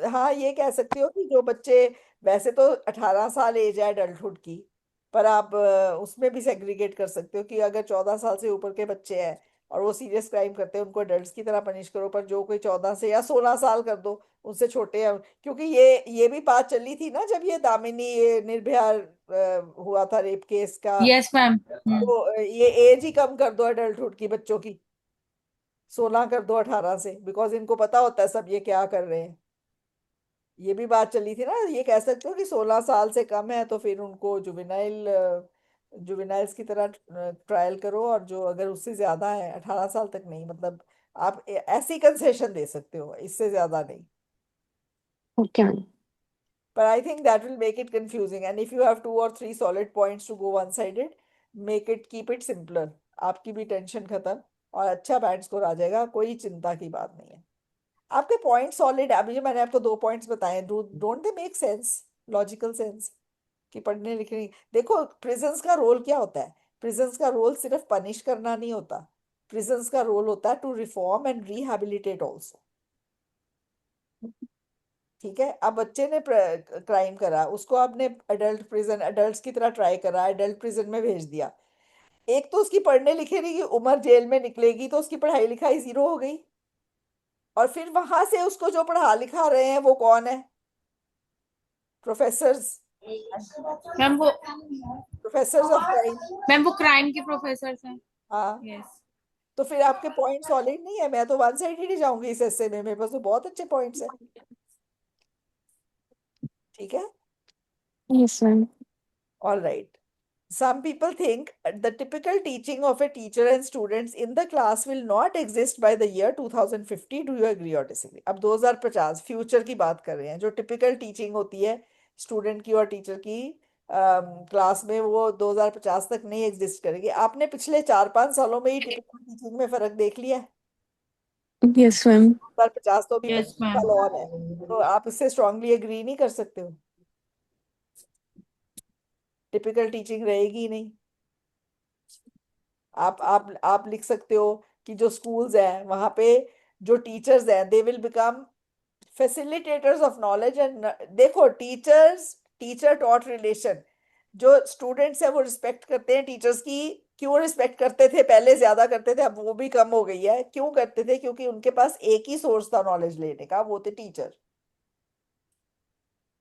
हाँ ये कह सकती हो कि जो बच्चे, वैसे तो 18 साल एज है एडल्टहुड की, पर आप उसमें भी सेग्रीगेट कर सकते हो कि अगर 14 साल से ऊपर के बच्चे हैं और वो सीरियस क्राइम करते हैं, उनको एडल्ट्स की तरह पनिश करो, पर जो कोई 14 से या 16 साल कर दो, उनसे छोटे हैं। क्योंकि ये भी बात चली थी ना जब ये दामिनी, ये निर्भया हुआ था रेप केस का, यस मैम। तो ये एज ही कम कर दो एडल्टहुड की बच्चों की, 16 कर दो 18 से, बिकॉज इनको पता होता है सब ये क्या कर रहे हैं। ये भी बात चली थी ना, ये कह सकते हो कि 16 साल से कम है तो फिर उनको जुवेनाइल्स की तरह ट्रायल करो, और जो अगर उससे ज्यादा है 18 साल तक नहीं, मतलब आप ऐसी कंसेशन दे सकते हो, इससे ज्यादा नहीं। Okay. But I think that will make it confusing. And if you have 2 or 3 solid points to go one-sided, keep it simpler. आपकी भी टेंशन खत्म और अच्छा बैंड स्कोर आ जाएगा, कोई चिंता की बात नहीं है। आपके पॉइंट सॉलिड है। अभी जो मैंने आपको 2 पॉइंट्स बताए, don't they make sense, logical sense? कि पढ़ने लिखने, देखो प्रिजन्स का रोल क्या होता है? प्रिजन्स का रोल सिर्फ पनिश करना नहीं होता, प्रिजन्स का रोल होता है to reform and rehabilitate also, ठीक है। अब बच्चे ने क्राइम करा, उसको आपने एडल्ट्स की तरह ट्राई करा, एडल्ट प्रिजन में भेज दिया, एक तो उसकी पढ़ने लिखने की उम्र जेल में निकलेगी, तो उसकी पढ़ाई लिखाई जीरो हो गई। और फिर वहां से उसको जो पढ़ा लिखा रहे हैं वो कौन है? प्रोफेसर्स, मैम वो प्रोफेसर्स ऑफ क्राइम। मैम वो क्राइम के प्रोफेसर हैं। हाँ, यस। तो फिर आपके पॉइंट सॉलिड नहीं है। मैं तो वन साइड ही जाऊंगी इस एस्से में, मेरे पास तो बहुत अच्छे पॉइंट्स हैं, ठीक है। Yes ma'am. All right. Some people think the typical teaching of a teacher and students in the class will not exist by the year 2050. Do you agree or disagree? अब 2050 फ्यूचर की बात कर रहे हैं। जो टिपिकल टीचिंग होती है student की और टीचर की क्लास में, वो 2050 तक नहीं एग्जिस्ट करेगी। आपने पिछले 4-5 सालों में ही टिपिकल टीचिंग में फर्क देख लिया है। Yes ma'am. 2050 तो अभी यस 25 मैम। साल और है, तो आप इससे स्ट्रांगली एग्री नहीं कर सकते हो, टिपिकल टीचिंग रहेगी ही नहीं। आप लिख सकते हो कि जो स्कूल्स हैं वहां पे जो टीचर्स हैं, they will become facilitators of knowledge and, देखो टीचर टॉट रिलेशन, जो स्टूडेंट्स हैं वो रिस्पेक्ट करते हैं टीचर्स की, क्यों रिस्पेक्ट करते थे? पहले ज्यादा करते थे, अब वो भी कम हो गई है। क्यों करते थे? क्योंकि उनके पास एक ही सोर्स था नॉलेज लेने का, वो थे टीचर।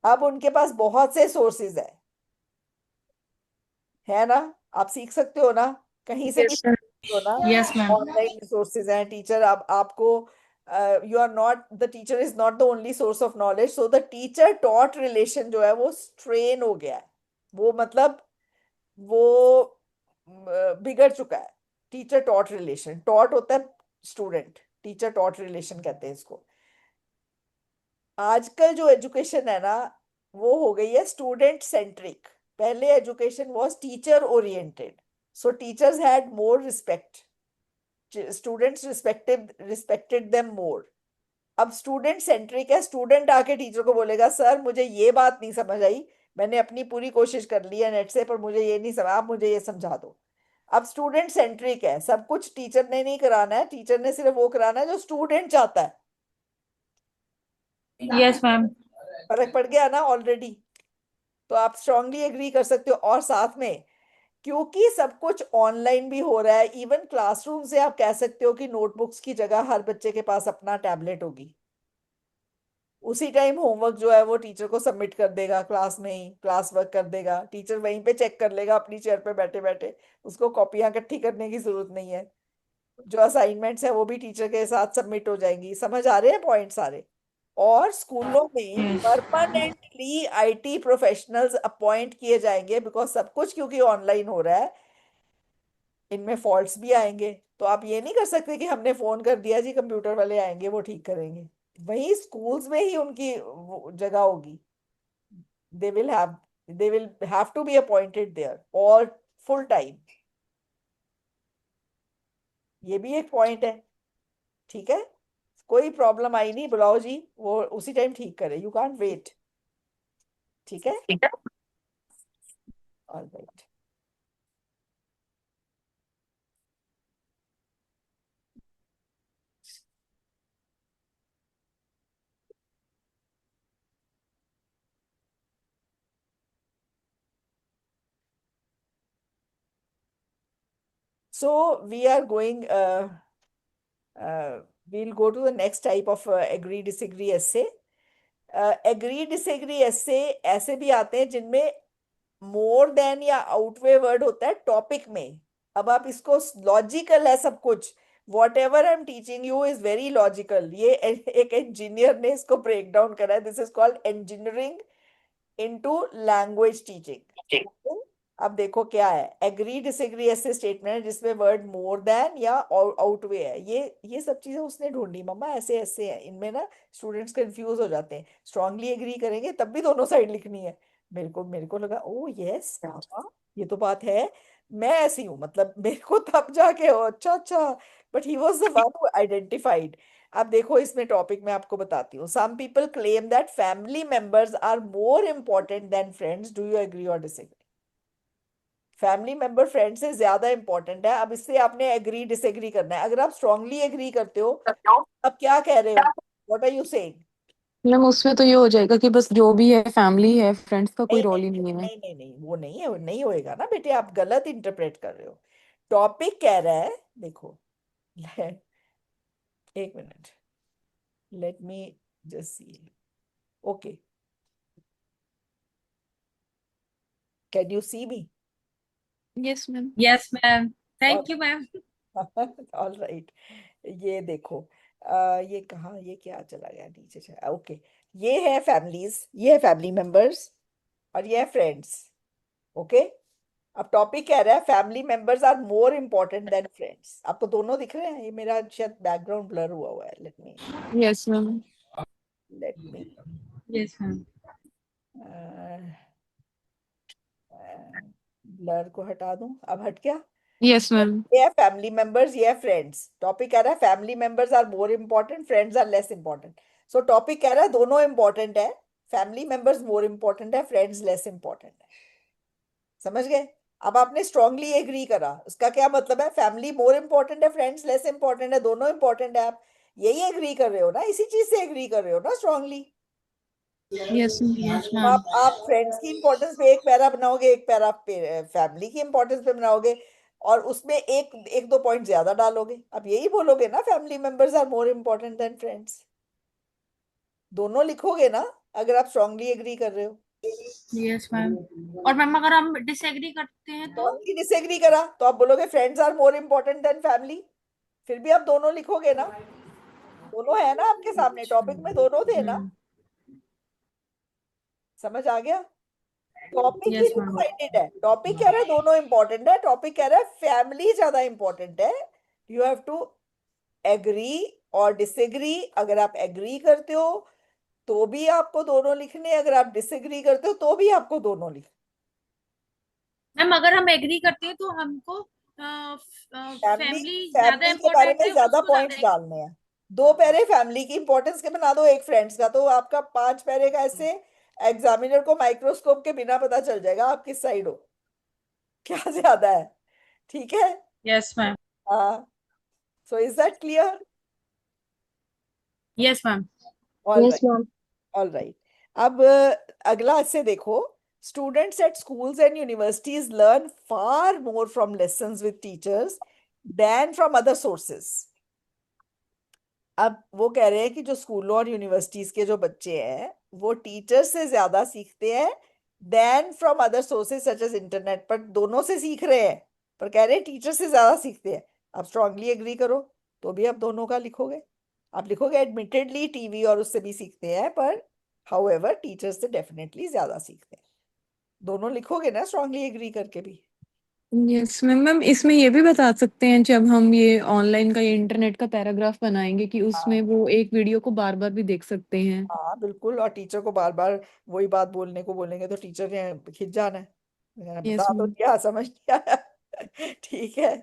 अब उनके पास बहुत से सोर्सेज है ना? आप सीख सकते हो ना, कहीं से भी Yes, सीख ma'am. सकते हो ना। Yes, ma'am. ऑनलाइन रिसोर्सेज हैं। टीचर अब आपको, you are not, the teacher is not the only source of knowledge. So the teacher taught relation जो है वो स्ट्रेन हो गया है। वो मतलब वो बिगड़ चुका है। टीचर टॉट रिलेशन, टॉट होता है स्टूडेंट, टीचर टॉट रिलेशन कहते हैं इसको। आजकल जो एजुकेशन है ना, वो हो गई है स्टूडेंट सेंट्रिक। पहले education was teacher oriented, so teachers had more respect, students respected them more. अब स्टूडेंट सेंट्रिक है। स्टूडेंट आके टीचर को बोलेगा, सर मुझे ये बात नहीं समझ आई, मैंने अपनी पूरी कोशिश कर ली है नेट से, पर मुझे ये नहीं समझ, आप मुझे ये समझा दो। अब स्टूडेंट सेंट्रिक है, सब कुछ टीचर ने नहीं कराना है, टीचर ने सिर्फ वो कराना है जो स्टूडेंट चाहता है। Yes, ma'am. फर्क पड़ गया ना ऑलरेडी? तो आप स्ट्रांगली एग्री कर सकते हो। और साथ में क्योंकि सब कुछ ऑनलाइन भी हो रहा है, इवन क्लासरूम से आप कह सकते हो कि नोटबुक्स की जगह हर बच्चे के पास अपना टैबलेट होगी। उसी टाइम होमवर्क जो है वो टीचर को सबमिट कर देगा, क्लास में ही क्लास वर्क कर देगा, टीचर वहीं पे चेक कर लेगा अपनी चेयर पे बैठे बैठे। उसको कॉपियां इकट्ठी करने की जरूरत नहीं है। जो असाइनमेंट्स है वो भी टीचर के साथ सबमिट हो जाएंगी। समझ आ रहे हैं पॉइंट सारे? और स्कूलों में Yes. Permanently IT professionals appoint किए जाएंगे, बिकॉज सब कुछ क्योंकि ऑनलाइन हो रहा है, इनमें फॉल्ट्स भी आएंगे। तो आप ये नहीं कर सकते कि हमने फोन कर दिया जी कंप्यूटर वाले आएंगे वो ठीक करेंगे। वही स्कूल्स में ही उनकी जगह होगी। They will have they will have to be appointed there or full time. ये भी एक पॉइंट है। ठीक है, कोई प्रॉब्लम आई नहीं, बुलाओ जी, वो उसी टाइम ठीक करे, यू कांट वेट। ठीक है, alright. So we are going, we'll go to the next type of agree disagree essay. Agree disagree essay ऐसे भी आते हैं जिनमें मोर देन या आउटवे वर्ड होता है टॉपिक में। अब आप इसको, लॉजिकल है सब कुछ, what ever I am teaching you is very logical. ये एक इंजीनियर ने इसको ब्रेक डाउन करा है। This is called engineering into language teaching. अब देखो क्या है, एग्री डिसएग्री ऐसे स्टेटमेंट है जिसमें वर्ड मोर देन या आउटवे है। ये सब चीजें उसने ढूंढी मम्मा, ऐसे ऐसे है। इनमें ना स्टूडेंट्स कंफ्यूज हो जाते हैं। स्ट्रांगली एग्री करेंगे तब भी दोनों साइड लिखनी है। मेरे को लगा ओ यस, ये तो बात है, मैं ऐसी हूँ, मतलब मेरे को तब जाके हो अच्छा अच्छा। But he was the one who identified. अब देखो इसमें टॉपिक मैं आपको बताती हूँ। Some people claim that family members are more important than friends. Do you agree or disagree? Family member friend से ज्यादा इंपॉर्टेंट है। अब इससे आपने एग्री डिसएग्री करना है। अगर आप स्ट्रांगली एग्री करते हो, अब क्या कह रहे हो? What are you saying? Ma'am उसमें तो ये हो जाएगा कि बस जो भी है फैमिली है, फ्रेंड्स का कोई नहीं रोल नहीं ही नहीं है। नहीं नहीं नहीं, वो नहीं है, वो नहीं होएगा ना बेटे, आप गलत इंटरप्रेट कर रहे हो। टॉपिक कह रहा है, देखो, एक minute, let me just see. Okay, can you see me? Yes ma'am. Yes, ma'am. Thank you, ma'am. All right. ये देखो, ये कहाँ, ये क्या चला गया नीचे चला, ओके। ये है फैमिलीज, ये है फैमिली मेंबर्स, और ये है फ्रेंड्स। ओके, अब टॉपिक कह रहा है family members are more important than friends. आपको दोनों दिख रहे हैं? ये मेरा शायद बैकग्राउंड ब्लर हुआ हुआ है। Yes ma'am. Let me Yes, ma'am. Blur को हटा दूं। अब हट गया? Yes ma'am. ये है फैमिली मेंबर्स, ये है फ्रेंड्स। टॉपिक कह रहा है family members are more important, friends are less important. So topic कह रहा है दोनों इम्पोर्टेंट है, फैमिली मेंबर्स मोर इम्पोर्टेंट है, फ्रेंड्स लेस इम्पोर्टेंट है। समझ गए? अब आपने स्ट्रांगली एग्री करा, उसका क्या मतलब है? फैमिली मोर इम्पोर्टेंट है, फ्रेंड्स लेस इम्पोर्टेंट है, दोनों इम्पोर्टेंट है। आप यही एग्री कर रहे हो ना, इसी चीज से एग्री कर रहे हो ना स्ट्रांगली? यस Yes, तो ma'am. आप फ्रेंड्स की इंपॉर्टेंस पे एक पैरा बनाओगे, एक पैरा फैमिली की इंपॉर्टेंस पे बनाओगे। और उसमें एक एक दो पॉइंट ज्यादा डालोगे। अब यही बोलोगे ना, family members are more important than friends. दोनों लिखोगे ना अगर आप स्ट्रांगली एग्री कर रहे हो। Yes ma'am. और मैम अगर हम डिसएग्री करते हैं तो? स्ट्रांगली डिसएग्री करा तो आप बोलोगे friends are more important than family. फिर भी आप दोनों लिखोगे ना, दोनों है ना आपके सामने, अच्छा। टॉपिक में दोनों थे ना। समझ आ गया? टॉपिक ही यस टू मैम। साइडेड है। टॉपिक कह रहा है दोनों इंपॉर्टेंट है, टॉपिक कह रहा है फैमिली ज्यादा इंपॉर्टेंट है। You have to agree or disagree. अगर आप एग्री करते हो तो भी आपको दोनों लिखने, अगर आप डिसएग्री करते हो तो भी आपको दोनों लिखने। मैम अगर हम एग्री करते हैं तो हमको फैमिली फैमिली ज्यादा फैमिली के बारे इम्पोर्टेंट में है, ज्यादा उसको पॉइंट्स ज्यादा। डालने हैं। 2 पैरे फैमिली की इंपॉर्टेंस के बना दो, एक फ्रेंड्स का, तो आपका 5 पैरे का ऐसे एग्जामिनर को माइक्रोस्कोप के बिना पता चल जाएगा आप किस साइड हो, क्या ज्यादा है। ठीक है? Yes ma'am. हाँ। So is that clear? Yes ma'am. All yes right, ma'am. All right. अब अगला से देखो, students at schools and universities learn far more from lessons with teachers than from other sources. अब वो कह रहे हैं कि जो स्कूलों और यूनिवर्सिटीज के जो बच्चे हैं वो टीचर से ज्यादा सीखते हैं than from other sources such as internet. पर दोनों से सीख रहे हैं, पर कह रहे हैं टीचर से ज्यादा सीखते हैं। आप स्ट्रांगली एग्री करो तो भी आप दोनों का लिखोगे। आप लिखोगे एडमिटेडली टीवी और उससे भी सीखते हैं, पर हाउएवर टीचर से डेफिनेटली ज्यादा सीखते हैं। दोनों लिखोगे ना स्ट्रांगली एग्री करके भी? Yes ma'am. मैम इसमें ये भी बता सकते हैं जब हम ये ऑनलाइन का, ये इंटरनेट का पैराग्राफ बनाएंगे कि उसमें हाँ वो एक वीडियो को बार बार भी देख सकते हैं। हाँ बिल्कुल। और टीचर को बार बार वही बात बोलने को बोलेंगे तो टीचर ने खिंच जाना है। मैंने यस बता तो मैम। दिया, समझ नहीं आया। ठीक है।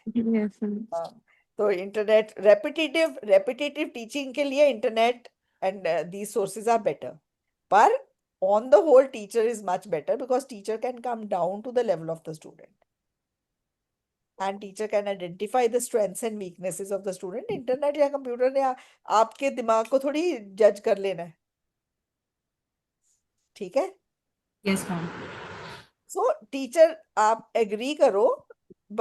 Yes ma'am. हाँ। तो इंटरनेट रेपिटेटिव रेपिटेटिव टीचिंग के लिए internet and these sources are better, पर on the whole teacher is much better because teacher can come down to the level of the student and teacher can identify the strengths and weaknesses of the student. Internet या computer ने आपके दिमाग को थोड़ी जज कर लेना है। ठीक है? Yes ma'am. सो टीचर आप एग्री करो,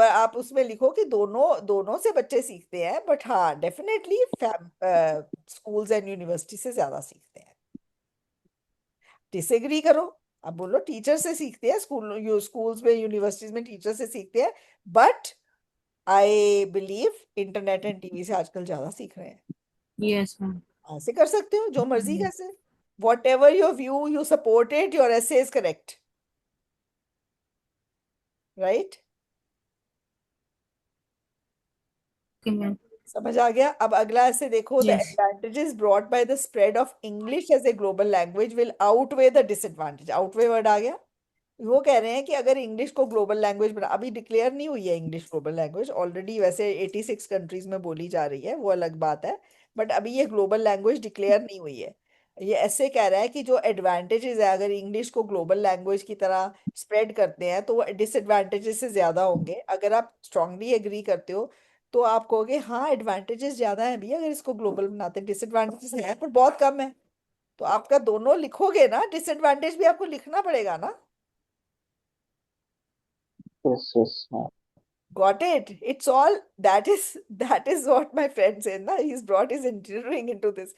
आप उसमें लिखो कि दोनों दोनों से बच्चे सीखते हैं, बट हाँ डेफिनेटली स्कूल्स एंड यूनिवर्सिटी से ज्यादा सीखते हैं। डिसएग्री करो, आप बोलो टीचर से सीखते हैं, स्कूल्स में यूनिवर्सिटीज में टीचर से सीखते हैं, but I believe internet and TV से आजकल ज्यादा सीख रहे हैं। Yes ma'am. ऐसे कर सकते हो जो मर्जी कैसे। Whatever your view you support it, your essay is correct, right? Okay ma'am. समझ आ गया? अब अगला ऐसे देखो, the yes. Advantages brought by the spread of English as a global language will outweigh the disadvantage. Outweigh word आ गया। वो कह रहे हैं कि अगर इंग्लिश को ग्लोबल लैंग्वेज बना, अभी डिक्लेयर नहीं हुई है इंग्लिश ग्लोबल लैंग्वेज, ऑलरेडी वैसे 86 कंट्रीज में बोली जा रही है, वो अलग बात है, बट अभी ये ग्लोबल लैंग्वेज डिक्लेयर नहीं हुई है। ये ऐसे कह रहा है कि जो एडवांटेजेस है अगर इंग्लिश को ग्लोबल लैंग्वेज की तरह स्प्रेड करते हैं तो डिसएडवांटेजेस से ज्यादा होंगे। अगर आप स्ट्रांगली एग्री करते हो तो आप कहोगे हाँ एडवांटेजेस ज्यादा है भी अगर इसको ग्लोबल बनाते हैं, डिसएडवांटेजेस है पर बहुत कम है। तो आपका दोनों लिखोगे ना, डिसएडवांटेज भी आपको लिखना पड़ेगा ना। Yes, yes, ma'am. Got it? It's all that is what my friend said ना, he's brought his engineering into this।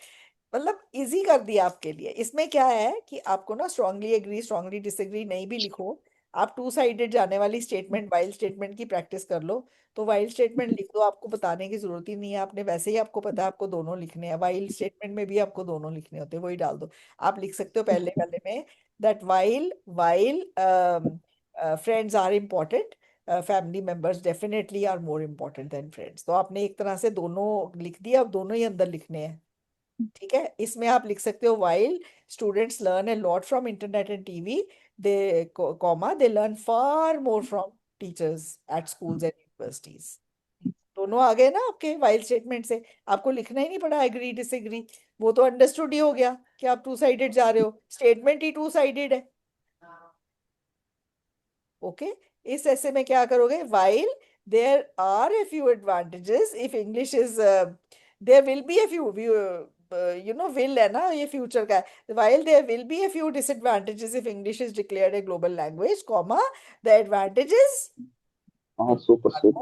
मतलब इजी कर दिया आपके लिए। इसमें क्या है कि आपको ना स्ट्रांगली एग्री स्ट्रांगली डिसएग्री नहीं भी लिखो, आप 2 साइडेड जाने वाली स्टेटमेंट वाइल स्टेटमेंट की प्रैक्टिस कर लो। तो वाइल स्टेटमेंट लिख दो, आपको बताने की जरूरत ही नहीं है, आपने वैसे ही आपको पता है आपको दोनों लिखने हैं। वाइल स्टेटमेंट में भी आपको दोनों लिखने होते हैं, वही डाल दो। आप लिख सकते हो पहले वाले में that while while friends are important, family members definitely are more important than friends. तो आपने एक तरह से दोनों लिख दिया, अब दोनों ही अंदर लिखने हैं। ठीक है? इसमें आप लिख सकते हो while students learn a lot from internet and TV, they comma they learn far more from teachers at schools and universities. दोनों आ गए ना आपके वाइल स्टेटमेंट से। आपको लिखना ही नहीं पड़ा एग्री डिसएग्री, वो तो अंडरस्टूड ही हो गया कि आप 2 साइडेड जा रहे हो, स्टेटमेंट ही 2 साइडेड है। ओके? इस ऐसे में क्या करोगे, while there are a few advantages if English is, there will be a few, you know will है ना, ये फ्यूचर का है। While there will be a few disadvantages if English is declared a global language, comma the advantages supersede.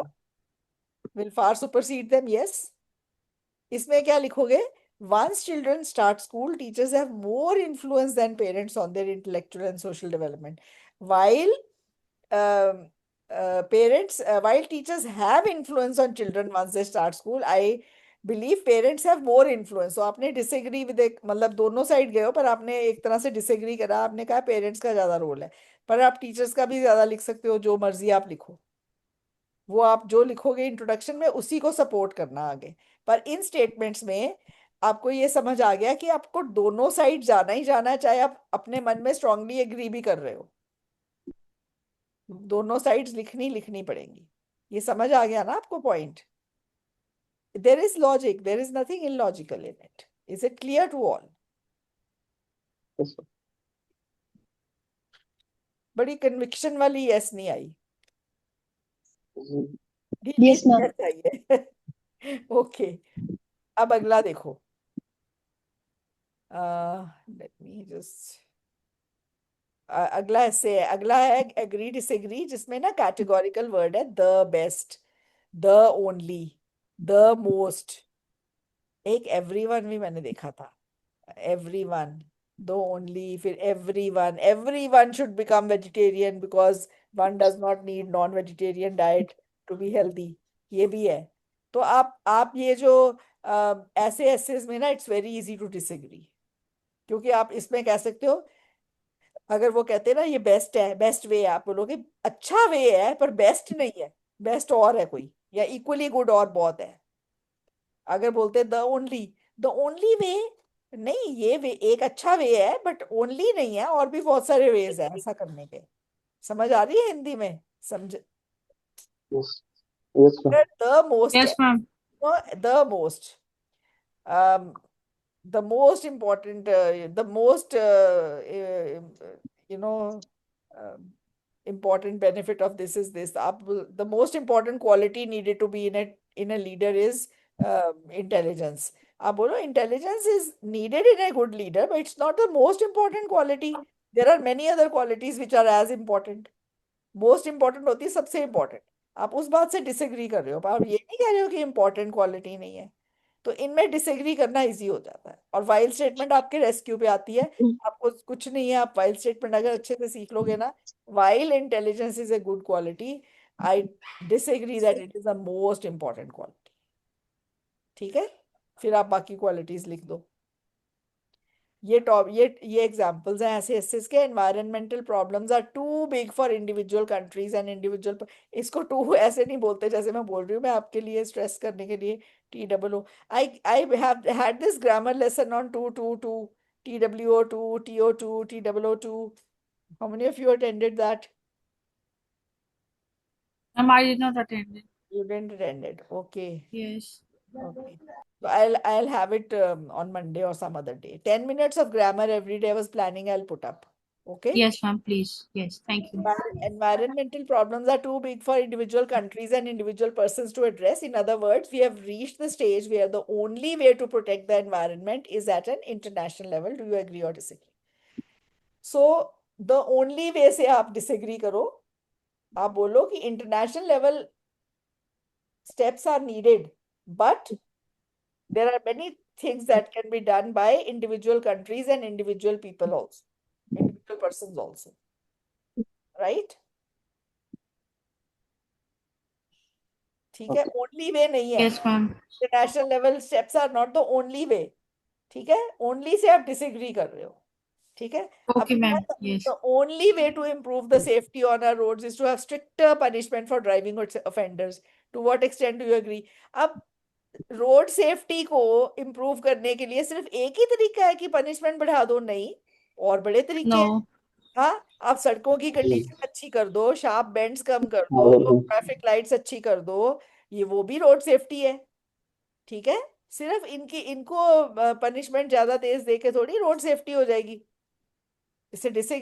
Will far supersede them, yes. इसमें क्या लिखोगे? Once children start school, teachers have more influence than parents on their intellectual and social development. While um, while teachers have influence on children once they start school, I believe parents have more influence. So आपने disagree with एक मतलब दोनों side गए हो, पर आपने एक तरह से disagree करा, आपने कहा पेरेंट्स का ज्यादा रोल है, पर आप टीचर्स का भी ज्यादा लिख सकते हो, जो मर्जी आप लिखो, वो आप जो लिखोगे इंट्रोडक्शन में उसी को सपोर्ट करना आगे। पर इन स्टेटमेंट्स में आपको ये समझ आ गया कि आपको दोनों साइड जाना ही जाना है, चाहे आप अपने मन में स्ट्रांगली एग्री भी कर रहे हो, दोनों साइड्स लिखनी पड़ेंगी। ये समझ आ गया ना आपको point? There is logic, there is nothing illogical in it. Is it clear to all? Yes, sir. बड़ी कन्विक्शन वाली यस नहीं आई, Yes, ma'am. चाहिए। ओके, अब अगला देखो। लेट मी जस्ट अगला ऐसे है, अगला है एग्री डिसएग्री, जिसमें ना कैटेगोरिकल वर्ड है the best, the only, the most. एक एवरीवन भी मैंने देखा था, एवरीवन, द ओनली, फिर everyone, everyone should become vegetarian because one does not need non vegetarian diet to be healthy, ये भी है। तो आप ये जो ऐसे एसेस में ना it's very easy to disagree, क्योंकि आप इसमें कह सकते हो, अगर वो कहते हैं ना ये बेस्ट है, बेस्ट वे है, आप बोलोगे अच्छा वे है पर बेस्ट नहीं है, बेस्ट और है कोई, या इक्वली गुड और बहुत है। अगर बोलते द ओनली वे, नहीं ये वे एक अच्छा वे है बट ओनली नहीं है, और भी बहुत सारे वेज है ऐसा करने के। समझ आ रही है हिंदी में? समझ? Yes. Yes, ma'am. The most Yes, ma'am. The most, the most important the most you know important benefit of this is this, the most important quality needed to be in a leader is intelligence. आप बोलो intelligence is needed in a good leader, but it's not the most important quality. There are many other qualities which are as important. Most important होती है सबसे important. आप उस बात से disagree कर रहे हो, पर आप ये नहीं कह रहे हो कि इंपॉर्टेंट क्वालिटी नहीं है। तो इनमें डिसएग्री करना इजी हो जाता है, और वाइल स्टेटमेंट आपके रेस्क्यू पे आती है। आपको कुछ नहीं है, आप वाइल स्टेटमेंट अगर अच्छे से सीख लोगे ना, while intelligence is a good quality, I disagree that it is the most important quality. ठीक है, फिर आप बाकी क्वालिटीज लिख दो। ये एग्जांपल्स हैं ऐसे एसेस के। Environmental problems are too big for individual countries and individual, इसको टू ऐसे नहीं बोलते जैसे मैं बोल रही हूँ, मैं आपके लिए स्ट्रेस करने के लिए TWO। I have had this grammar lesson on to TWO2 TO2 TOO2। How many of you attended that? Ma'am, I did not attend it. You didn't attend it, okay. Yes. Okay. So I'll have it on Monday or some other day. 10 minutes of grammar every day I was planning I'll put up. Okay? Yes, ma'am, please. Yes, thank you. Environmental problems are too big for individual countries and individual persons to address. In other words, we have reached the stage where the only way to protect the environment is at an international level. Do you agree or disagree? So, the only way से आप disagree करो, आप बोलो कि international level steps are needed, but there are many things that can be done by individual countries and individual people also, individual persons also, right? ठीक है, only way नहीं है। Yes, ma'am. International level steps are not the only way. ठीक है, only से आप disagree कर रहे हो। ठीक है, Okay, ma'am. Yes. the only way to improve the safety on our roads is to have stricter punishment for driving offenders. To what extent do you agree? अब रोड सेफ्टी को improve करने के लिए सिर्फ एक ही तरीका है कि पनिशमेंट बढ़ा दो? नहीं, और बड़े तरीके हैं। No. हाँ, आप सड़कों की कंडीशन अच्छी कर दो, शार्प बेंड्स कम कर दो, ट्रैफिक लाइट्स अच्छी कर दो, ये वो भी रोड सेफ्टी है। ठीक है, सिर्फ इनको पनिशमेंट ज्यादा तेज दे के थोड़ी रोड सेफ्टी हो जाएगी। इससे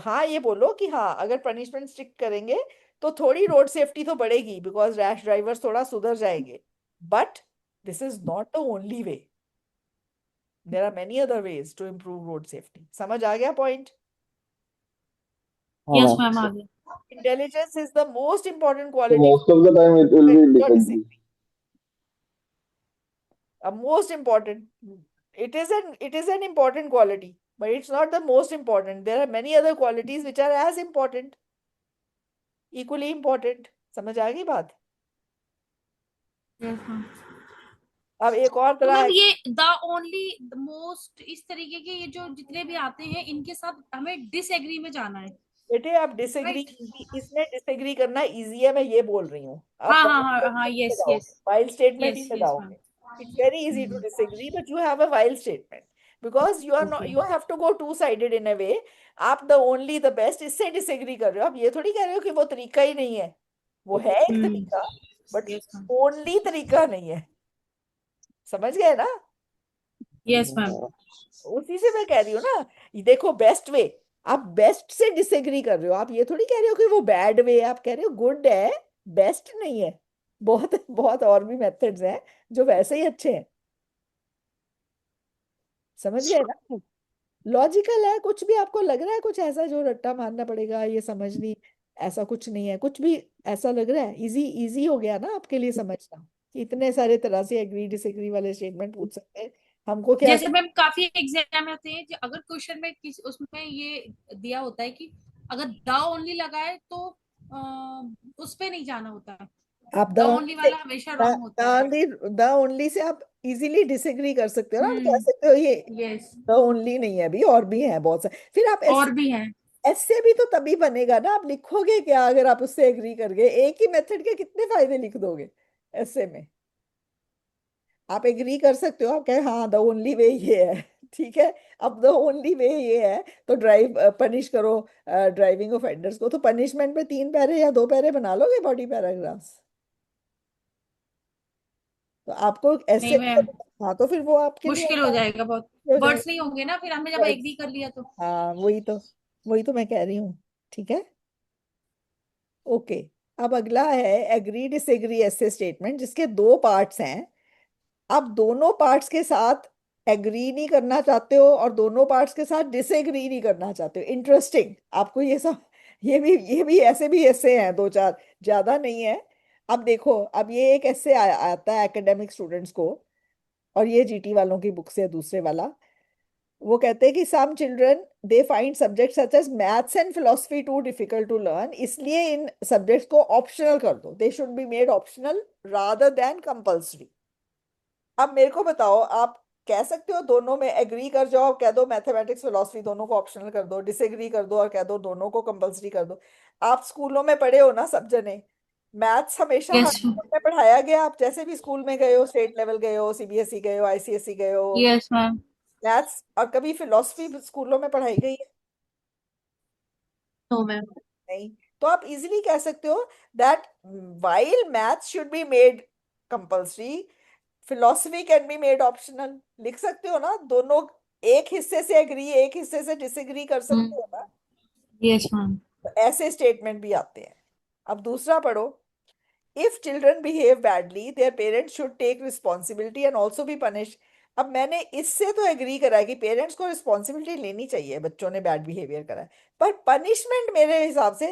हाँ ये बोलो कि हाँ अगर पनिशमेंट स्ट्रिक्ट करेंगे तो थोड़ी रोड सेफ्टी तो बढ़ेगी, बिकॉज रैश ड्राइवर्स थोड़ा सुधर जाएंगे, but this is not the only way. There are many other ways to improve road safety. समझ आ गया point? Yes, ma'am, आ गया. Intelligence is the most important So quality. most of the time it will be Your disagree. disagree. Most important. It is an important quality, but it's not the most important. There are many other qualities which are as important, equally important. समझ आ गई बात? Yes, ma'am. अब एक और तो तरह ma'am है। ये द ओनली द मोस्ट इस तरीके के ये जो जितने भी आते हैं इनके साथ हमें डिसएग्री में जाना है, बेटे आप डिसएग्री, राइट? इसमें डिसएग्री करना इजी है, मैं ये बोल रही हूँ। आप हाँ वाइल हाँ हाँ हाँ, स्टेटमेंट ही यस लगाओगे, यस वाइल स्टेटमेंट ही यस यस मैम। लगाओगे। It's very easy to disagree, but you have a while statement because you are not, okay. You have to go to sided in a way. आप the only the best इससे disagree कर रहे हो। आप ये थोड़ी कह रहे हो कि वो तरीका ही नहीं है, वो है एक तरीका, बट यस मैम। ओनली तरीका नहीं है। समझ गए ना? Yes ma'am. उसी से मैं कह रही हूँ ना, ये देखो बेस्ट वे, आप बेस्ट से डिसएग्री कर रहे हो। आप ये थोड़ी कह रहे हो कि वो बैड वे, आप कह रहे हो गुड है, बेस्ट नहीं है। बहुत बहुत और भी मेथड्स हैं जो वैसे ही अच्छे हैं। समझ गए ना? लॉजिकल है। कुछ भी आपको लग रहा है कुछ ऐसा जो रट्टा मारना पड़ेगा, ये समझ नहीं, ऐसा कुछ नहीं है। कुछ भी ऐसा लग रहा है, इजी इजी हो गया ना आपके लिए समझना कि इतने सारे तरह से एग्री डिसएग्री वाले स्टेटमेंट पूछ सकते हैं। हमको क्या जैसे मैम काफी एग्जाम आते हैं जो अगर क्वेश्चन में किस उसमें ये दिया होता है कि अगर द ओनली लगा है तो उस पे नहीं जाना होता है, आप द ओनली वाला हमेशा रॉन्ग होता है। द ओनली से आप इजीली डिसएग्री कर सकते हो ना। आप कह हम्म। सकते हो ये यस। द ओनली नहीं है, अभी और भी है बहुत सारे। फिर आप और भी है। ऐसे भी तो तभी बनेगा ना। आप लिखोगे क्या अगर आप उससे एग्री कर गए? एक ही मेथड के कितने फायदे लिख दोगे ऐसे में? आप एग्री कर सकते हो, आप कहे हाँ द ओनली वे ये है ठीक है। अब द ओनली वे ये है तो ड्राइव पनिश करो ड्राइविंग ऑफेंडर्स को। तो पनिशमेंट में 3 पैरे या 2 पैरे बना लोगे बॉडी पैराग्राफ्स। तो आपको ऐसे, नहीं मैम, हाँ तो फिर वो आपके लिए मुश्किल हो आसान जाएगा बहुत। हो जाएगा। वर्ड्स नहीं होंगे ना फिर हमने जब Words। एग्री कर लिया तो। हाँ वही तो मैं कह रही हूँ। ठीक है, ओके। अब अगला है एग्री डिसएग्री ऐसे स्टेटमेंट जिसके 2 पार्ट्स हैं। आप दोनों पार्ट्स के साथ एग्री नहीं करना चाहते हो और दोनों पार्ट्स के साथ डिसएग्री नहीं करना चाहते हो। इंटरेस्टिंग। आपको ये सब, ये भी ऐसे भी ऐसे हैं 2-4, ज्यादा नहीं है। अब देखो, अब ये एक ऐसे आता है एकेडमिक स्टूडेंट्स को, और ये जीटी वालों की बुक से है दूसरे वाला। वो कहते हैं कि some children they find subject such as maths and philosophy too difficult to learn, इसलिए इन सब्जेक्ट्स को ऑप्शनल कर दो। They should be made optional rather than compulsory. अब मेरे को बताओ, आप कह सकते हो दोनों में एग्री कर जाओ, कह दो मैथमेटिक्स फिलोसफी दोनों को ऑप्शनल कर दो, डिसएग्री कर दो और कह दो दोनों को कंपल्सरी कर दो। आप स्कूलों में पढ़े हो ना सब जने, मैथ्स हमेशा हर यस स्कूल में पढ़ाया गया। आप जैसे भी स्कूल में गए हो, स्टेट लेवल गए हो, सीबीएसई गए हो, आईसीएसई गए हो, यस मैम। मैथ्स और कभी फिलोसफी स्कूलों में पढ़ाई गई है? No ma'am. नहीं। तो आप इजीली कह सकते हो that while maths should be made compulsory, philosophy can be made optional। लिख सकते हो ना दोनों, एक हिस्से से एग्री एक हिस्से से डिसएग्री कर सकते हो ना। Yes ma'am. तो ऐसे स्टेटमेंट भी आते हैं। अब दूसरा पढ़ो। If children behave badly their parents should take responsibility and also be punish. अब मैंने इससे तो एग्री करा है कि पेरेंट्स को रिस्पॉन्सिबिलिटी लेनी चाहिए, बच्चों ने बैड बिहेवियर करा है, पर पनिशमेंट मेरे हिसाब से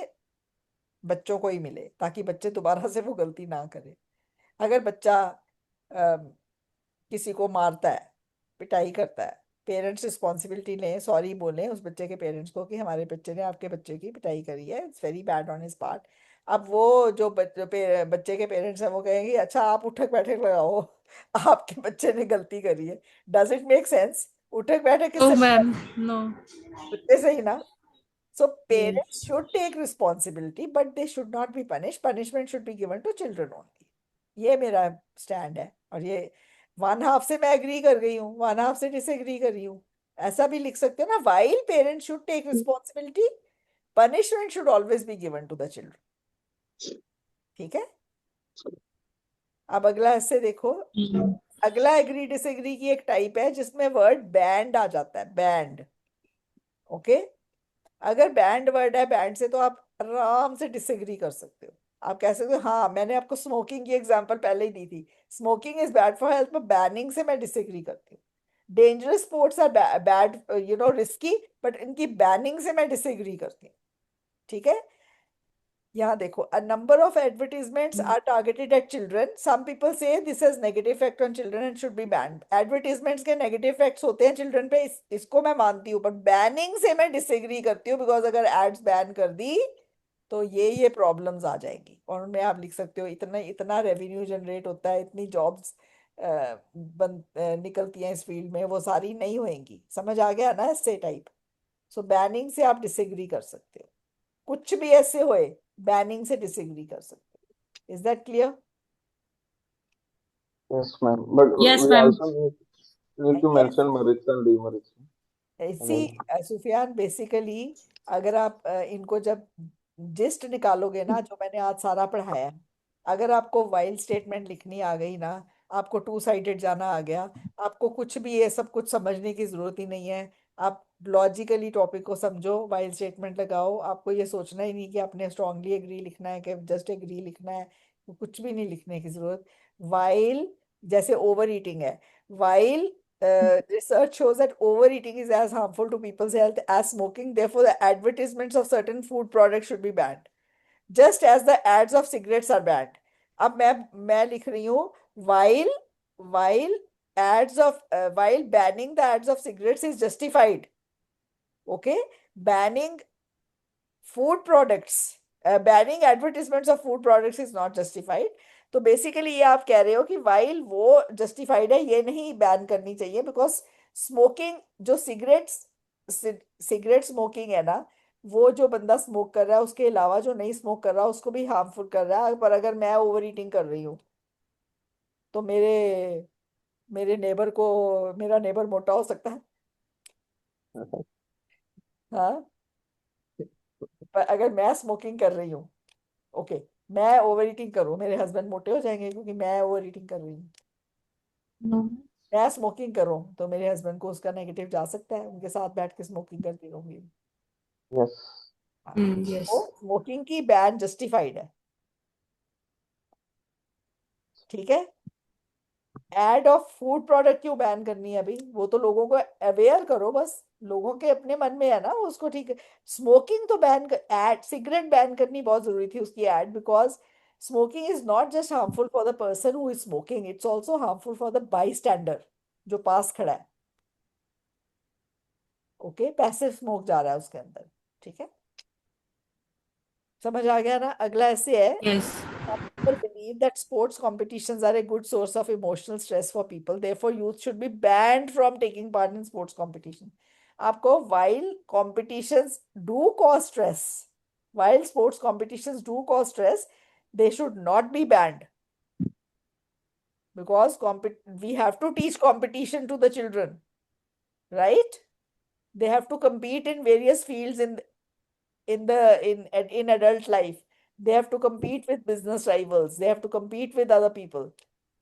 बच्चों को ही मिले ताकि बच्चे दोबारा से वो गलती ना करे। अगर बच्चा किसी को मारता है, पिटाई करता है, पेरेंट्स रिस्पॉन्सिबिलिटी लें, सॉरी बोलें उस बच्चे के पेरेंट्स को कि हमारे बच्चे ने आपके बच्चे की पिटाई करी है, it's very bad on his part. अब वो जो बच्चे के पेरेंट्स हैं वो कहेंगे अच्छा आप उठक बैठक लगाओ आपके बच्चे ने गलती करी है। Does it make sense? उठक बैठक नो किससे? मैम। नो। बच्चे से ही ना। So parents yes. should take responsibility, but they should not be punished. Punishment should be given to children only. ये मेरा स्टैंड है। और ये 1/2 से मैं एग्री कर गई हूँ, 1/2 से डिसएग्री कर रही हूँ। ऐसा भी लिख सकते हो ना, while parents should take responsibility, punishment should always be given to the children। ठीक है। अब अगला ऐसे देखो, अगला एग्री डिसएग्री की एक टाइप है जिसमें वर्ड बैंड आ जाता है, बैंड। ओके। अगर बैंड वर्ड है, बैंड से तो आप आराम से डिसएग्री कर सकते हो। आप कह सकते हो हाँ, मैंने आपको स्मोकिंग की एग्जांपल पहले ही दी थी, smoking is bad for health, पर बैनिंग से मैं डिसएग्री करती हूँ। Dangerous sports are bad, risky, but इनकी बैनिंग से मैं डिसएग्री करती हूँ। ठीक है। यहाँ देखो, a number of advertisements are targeted at children. Some people say this has negative effect on children and should be banned. Advertisements के negative effects होते हैं children पे, इसको मैं मानती हूँ, but banning से मैं disagree करती हूँ, because अगर ads ban कर दी तो ये प्रॉब्लम्स आ जाएंगी, और उनमें आप लिख सकते हो इतना इतना रेवेन्यू जनरेट होता है, इतनी जॉब्स निकलती हैं इस फील्ड में, वो सारी नहीं होएंगी। समझ आ गया ना इससे टाइप? सो बैनिंग से आप डिसएग्री कर सकते हो, कुछ भी ऐसे होए बैनिंग से डिसएग्री कर सकते हो। Is that clear? Yes, ma'am. But Yes, we ma'am. also need to Yes. mention merits and demerits. See Sufiyan, basically अगर आप इनको जब जिस्ट निकालोगे ना, जो मैंने आज सारा पढ़ाया, अगर आपको वाइल स्टेटमेंट लिखनी आ गई ना, आपको टू साइडेड जाना आ गया, आपको कुछ भी ये सब कुछ समझने की जरूरत ही नहीं है। आप लॉजिकली टॉपिक को समझो, वाइल स्टेटमेंट लगाओ, आपको ये सोचना ही नहीं कि आपने स्ट्रांगली एग्री लिखना है कि जस्ट एग्री लिखना है, तो कुछ भी नहीं लिखने की जरूरत। वाइल जैसे ओवर ईटिंग है, while research shows that overeating is as harmful to people's health as smoking. Therefore, the advertisements of certain food products should be banned, just as the ads of cigarettes are banned. अब मैं लिख रही हूँ, while while while banning the ads of cigarettes is justified. Okay, banning food products, banning advertisements of food products is not justified. तो basically ये आप कह रहे हो कि वाइल वो जस्टिफाइड है, ये नहीं बैन करनी चाहिए, बिकॉज स्मोकिंग, जो सिगरेट स्मोकिंग है ना, वो जो बंदा स्मोक कर रहा है उसके अलावा जो नहीं स्मोक कर रहा उसको भी हार्मफुल कर रहा है। पर अगर मैं ओवर ईटिंग कर रही हूँ तो मेरे नेबर को, मेरा नेबर मोटा हो सकता है। हाँ, पर अगर मैं स्मोकिंग कर रही हूँ, ओके, मैं ओवर ईटिंग करूँ, मेरे हस्बैंड मोटे हो जाएंगे क्योंकि मैं ओवर ईटिंग कर रही हूँ। No. मैं स्मोकिंग करूँ तो मेरे हस्बैंड को उसका नेगेटिव जा सकता है, उनके साथ बैठ के स्मोकिंग करती रहूंगी। Yes. हाँ, Yes. तो स्मोकिंग की बैन जस्टिफाइड है, ठीक है। एड ऑफ फूड प्रोडक्ट क्यों बैन करनी है अभी? वो तो लोगों को अवेयर करो, बस लोगों के अपने मन में है ना उसको, ठीक है। स्मोकिंग तो बैन कर, एड सिगरेट बैन करनी बहुत जरूरी थी उसकी ad, because smoking is not just harmful for the person who is smoking, it's also harmful for the bystander जो पास खड़ा है। ओके, पैसिव स्मोक जा रहा है उसके अंदर, ठीक है। समझ आ गया ना? अगला ऐसे है, Yes. some people believe that sports competitions are a good source of emotional stress for people. Therefore, youth should be banned from taking part in sports competition. आपको while competitions do cause stress, while sports competitions do cause stress, they should not be banned, because we have to teach competition to the children, right? They have to compete in various fields in adult life. They have to compete with business rivals, they have to compete with other people.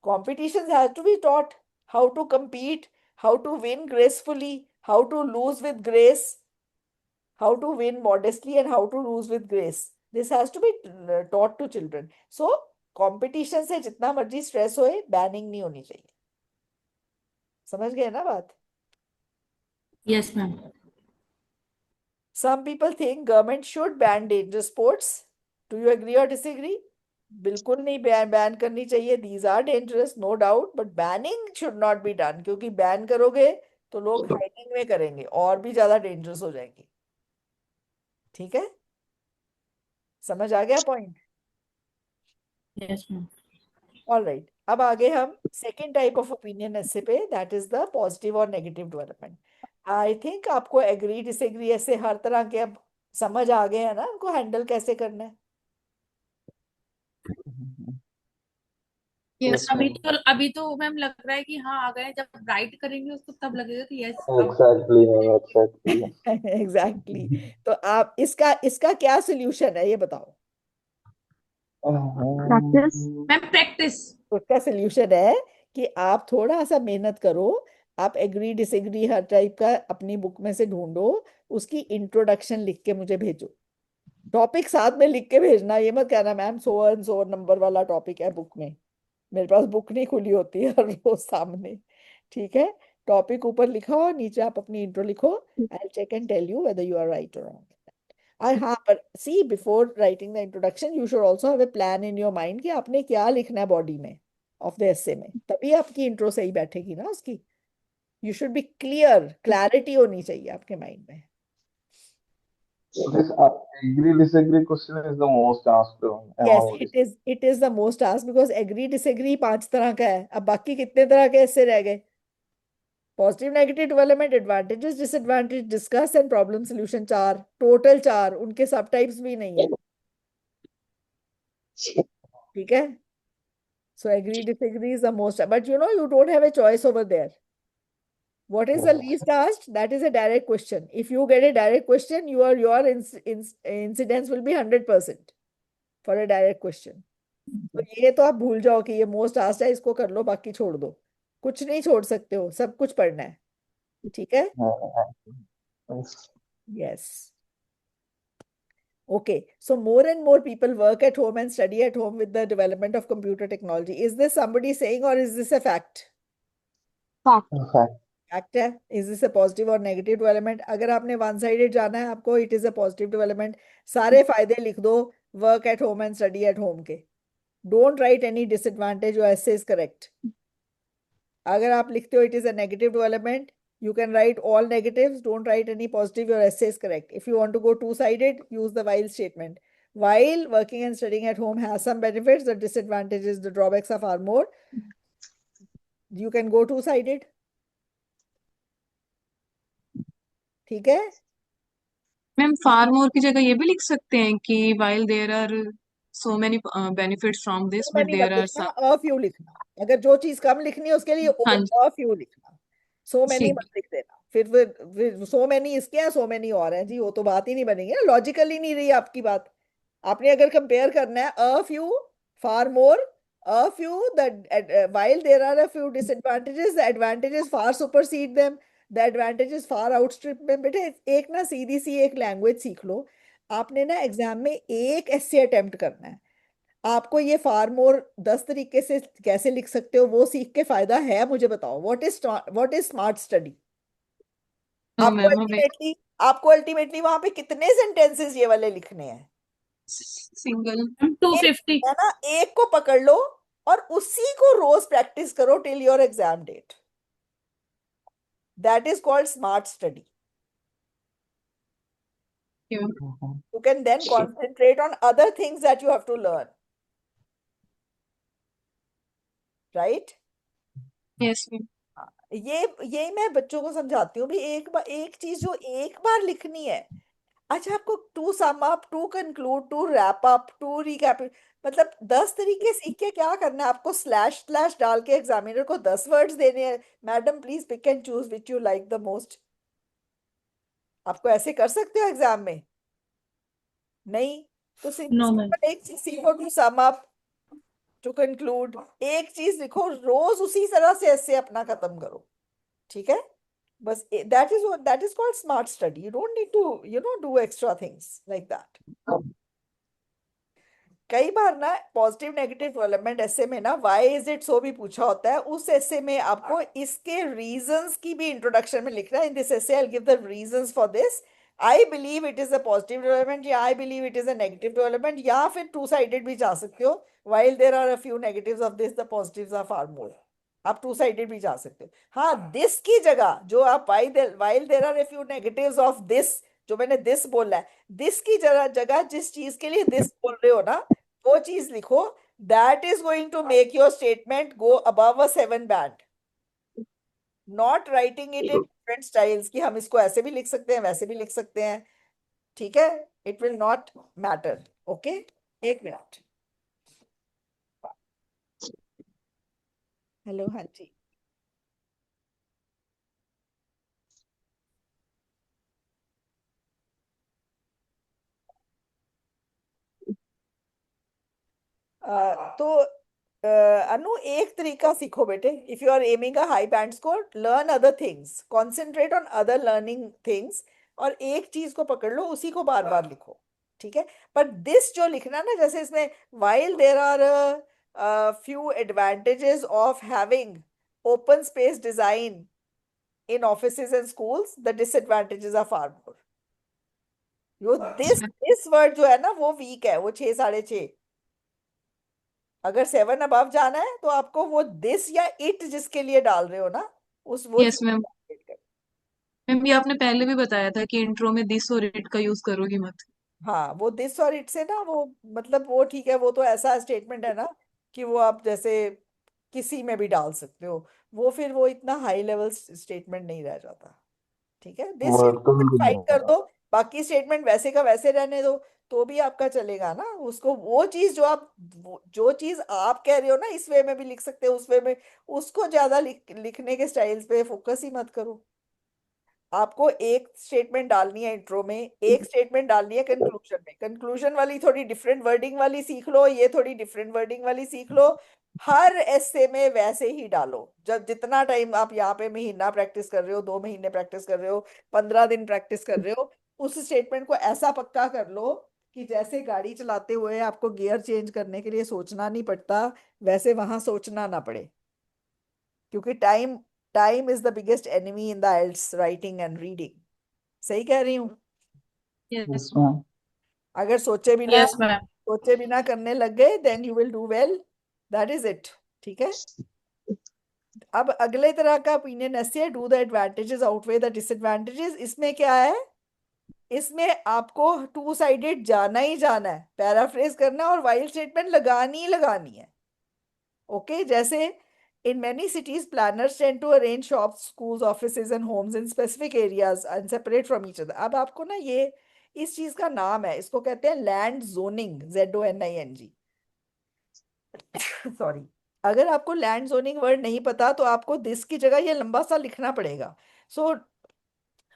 Competitions have to be taught, how to compete, how to win gracefully, how to lose with grace, how to win modestly, and how to lose with grace. This has to be taught to children. So competition से जितना मर्जी stress होए, banning नहीं होनी चाहिए। समझ गए ना बात? Yes, ma'am. Some people think government should ban dangerous sports. Do you agree or disagree? बिल्कुल नहीं बैन करनी चाहिए। These are dangerous, no doubt, but banning should not be done, क्योंकि बैन करोगे तो लोग हाइडिंग में करेंगे और भी ज्यादा डेंजरस हो जाएंगे, ठीक है। समझ आ गया point? Yes, ma'am. All right, अब आगे हम सेकेंड टाइप ऑफ ओपिनियन ऐसे पे, दैट इज द पॉजिटिव और नेगेटिव डेवलपमेंट। आई थिंक आपको एग्री डिसएग्री ऐसे हर तरह के अब समझ आ गए हैं ना, उनको हैंडल कैसे करना है। Yes, Yes, ma'am. अभी तो मैम लग रहा है कि हाँ आ गए, जब राइट करेंगे उसको तब लगेगा कि yes Exactly, ma'am. Exactly. Exactly तो आप इसका इसका क्या सोल्यूशन है ये बताओ। प्रैक्टिस। Ma'am practice. तो उसका सोल्यूशन है कि आप थोड़ा सा मेहनत करो, आप एग्री डिसएग्री हर टाइप का अपनी बुक में से ढूंढो, उसकी इंट्रोडक्शन लिख के मुझे भेजो। टॉपिक साथ में लिख के भेजना, ये मत कहना ma'am so and so number वाला टॉपिक है बुक में। मेरे पास बुक नहीं खुली होती है हर रोज सामने, ठीक है। टॉपिक ऊपर लिखा हो, नीचे आप अपनी इंट्रो लिखो, I will check and tell you whether you are right और रॉन्ग। हाँ, पर see before writing the introduction you should also have a plan in your mind कि आपने क्या लिखना है बॉडी में ऑफ द एसे में, तभी आपकी इंट्रो सही बैठेगी ना उसकी। You should B clear, clarity होनी चाहिए आपके माइंड में। So this agree disagree question is the most asked yes, among this. It is the most asked because agree disagree 5 तरह का है। अब बाकी कितने तरह के ऐसे रह गए? Positive negative development, advantages disadvantage, discuss and problem solution, 4 total, 4 उनके सब टाइप्स भी नहीं है। ठीक है, so agree disagree is the most, but you know you don't have a choice over there. What is the least asked? That is a direct question. If you get a direct question, your incidence will be 100% for a direct question. तो ये तो आप भूल जाओ कि ये most asked है, इसको कर लो, बाकी छोड़ दो। कुछ नहीं छोड़ सकते हो, सब कुछ पढ़ना है। ठीक है? Yes. Yes. Okay. So more and more people work at home and study at home with the development of computer technology. Is this somebody saying or is this a fact? Okay. Fact है। Is this a positive और negative development? अगर आपने one sided जाना है आपको, it is a positive development. सारे फायदे लिख दो work at home and study at home के। Don't write any disadvantage, your essay is correct. अगर आप लिखते हो it is a negative development, you can write all negatives, don't write any positive, your essay is correct. If you want to go two-sided, use the while statement. While working and studying at home has some benefits, the disadvantages, the drawbacks are far more. You can go two-sided. ठीक है? Ma'am फार मोर की जगह ये भी लिख सकते हैं कि while there are so many benefits from this, So but many there मत are लिखना, some. a few लिखना। अगर जो चीज कम लिखनी है उसके लिए हाँ a few लिखना। so many ठीक मत लिख देना। फिर so many इसके हैं, so many और हैं जी, वो तो बात ही नहीं बनेगी ना, लॉजिकल ही नहीं रही आपकी बात। आपने अगर कंपेयर करना है a few, far more, a few, while there are a few disadvantages, the advantages far supersede them, the advantages far outstrip them। बेटे एक ना सीधी सी एक लैंग्वेज सीख लो। आपने ना एग्जाम में एक ऐसे अटेम्प्ट करना है। आपको ये फार मोर 10 तरीके से कैसे लिख सकते हो वो सीख के फायदा है? मुझे बताओ, what is smart study? No आपको मैम हमें अल्टीमेटली वहां पे कितने सेंटेंसेस ये वाले लिखने हैं? सिंगल 250। है ना, एक को पकड़ लो और उसी को रोज प्रैक्टिस करो till your exam date. That is called smart study. You can then concentrate on other things that you have to learn, right? Yes ma'am. ये मैं बच्चों को समझाती हूँ भी, एक चीज जो एक बार लिखनी है। अच्छा, आपको to sum up, to conclude, to wrap up, to recap, मतलब 10 तरीके सीख के क्या करना है आपको? स्लैश स्लैश डाल के एग्जामिनर को 10 वर्ड्स देने हैं, madam please pick and choose which you like the most. आपको ऐसे कर सकते हो एग्जाम में? नहीं। तो नो मैम। सिंपल एक चीज सीखो, to sum up, to conclude, एक चीज लिखो, रोज उसी तरह से ऐसे अपना खत्म करो। ठीक है? बस that is called smart study. You don't need to do extra things like that. कई बार ना पॉजिटिव नेगेटिव डेवलपमेंट ऐसे में ना व्हाई इज इट सो भी पूछा होता है। उस ऐसे में आपको इसके रीजंस की भी इंट्रोडक्शन में लिखना है। In this essay I will give the reasons for this. I believe it is a positive development, या I believe it is a negative development, या फिर टू साइडेड भी जा सकते हो। while there are a few negatives of this, the positives are far more. आप two sided भी जा सकते हो। हाँ, दिस की जगह जो आप while there are a few negatives of this, जो मैंने दिस बोला है, दिस की जगह जिस चीज के लिए दिस बोल रहे हो ना, वो चीज लिखो। That is going to make your statement go above a 7 band. Not writing it in different styles कि हम इसको ऐसे भी लिख सकते हैं, वैसे भी लिख सकते हैं। ठीक है? It will not matter. Okay, एक मिनट। हेलो, हाँ जी। तो अनु, एक तरीका सीखो बेटे। If you are aiming a high band score, learn other things, concentrate on other learning things, और एक चीज को पकड़ लो, उसी को बार बार लिखो। ठीक है? पर दिस जो लिखना ना, जैसे इसमें while there are a few advantages of having open space design in offices and schools, the disadvantages are far more. वो दिस वर्ड जो है ना वो वीक है, वो 6 6.5। अगर 7 अबव जाना है तो आपको वो दिस या इट जिसके लिए डाल रहे हो ना उस वो यस चीज मैम। calculate करनी। मैम ये आपने पहले भी बताया था कि इंट्रो में दिस और इट का यूज करोगी मत। हाँ, वो दिस और इट से ना वो मतलब वो ठीक है, वो तो ऐसा स्टेटमेंट है ना कि वो आप जैसे किसी में भी डाल सकते हो। वो फिर वो इतना हाई लेवल स्टेटमेंट नहीं रह जाता। ठीक है, दिस वर्ड तो मिल फाइट कर जाएगा। दो, बाकी स्टेटमेंट वैसे का वैसे रहने दो, तो भी आपका चलेगा ना। उसको वो चीज जो आप जो चीज आप कह रहे हो ना इस वे में भी लिख सकते हो, उस वे में उसको ज्यादा लिखने के स्टाइल्स पे फोकस ही मत करो। आपको एक स्टेटमेंट डालनी है इंट्रो में, एक स्टेटमेंट डालनी है कंक्लूजन में। कंक्लूजन वाली थोड़ी डिफरेंट वर्डिंग वाली सीख लो, ये थोड़ी डिफरेंट वर्डिंग वाली सीख लो। हर ऐसे में वैसे ही डालो। जब जितना टाइम आप यहाँ पे महीना प्रैक्टिस कर रहे हो, 2 महीने प्रैक्टिस कर रहे हो, 15 दिन प्रैक्टिस कर रहे हो, उस स्टेटमेंट को ऐसा पक्का कर लो कि जैसे गाड़ी चलाते हुए आपको गियर चेंज करने के लिए सोचना नहीं पड़ता, वैसे वहां सोचना ना पड़े। क्योंकि time time is the biggest enemy in the IELTS writing and reading. सही कह रही हूँ? Yes yes ma'am. अगर यस मैम। सोचे बिना करने लग गए then you will do well. That is it. ठीक है। अब अगले तरह का ओपिनियन ऐसे है, do the advantages outweigh the disadvantages. इसमें क्या है, इसमें आपको टू साइडेड जाना ही जाना है, पैराफ्रेज करना और वाइल स्टेटमेंट लगानी ही लगानी है। ओके, जैसे in many cities planners tend to arrange shops, schools, offices and homes in specific areas and separate from each other। अब आपको ना ये इस चीज का नाम है, इसको कहते हैं लैंड जोनिंग, ZONING। सॉरी। अगर आपको लैंड जोनिंग वर्ड नहीं पता तो आपको दिस की जगह ये लंबा सा लिखना पड़ेगा। सो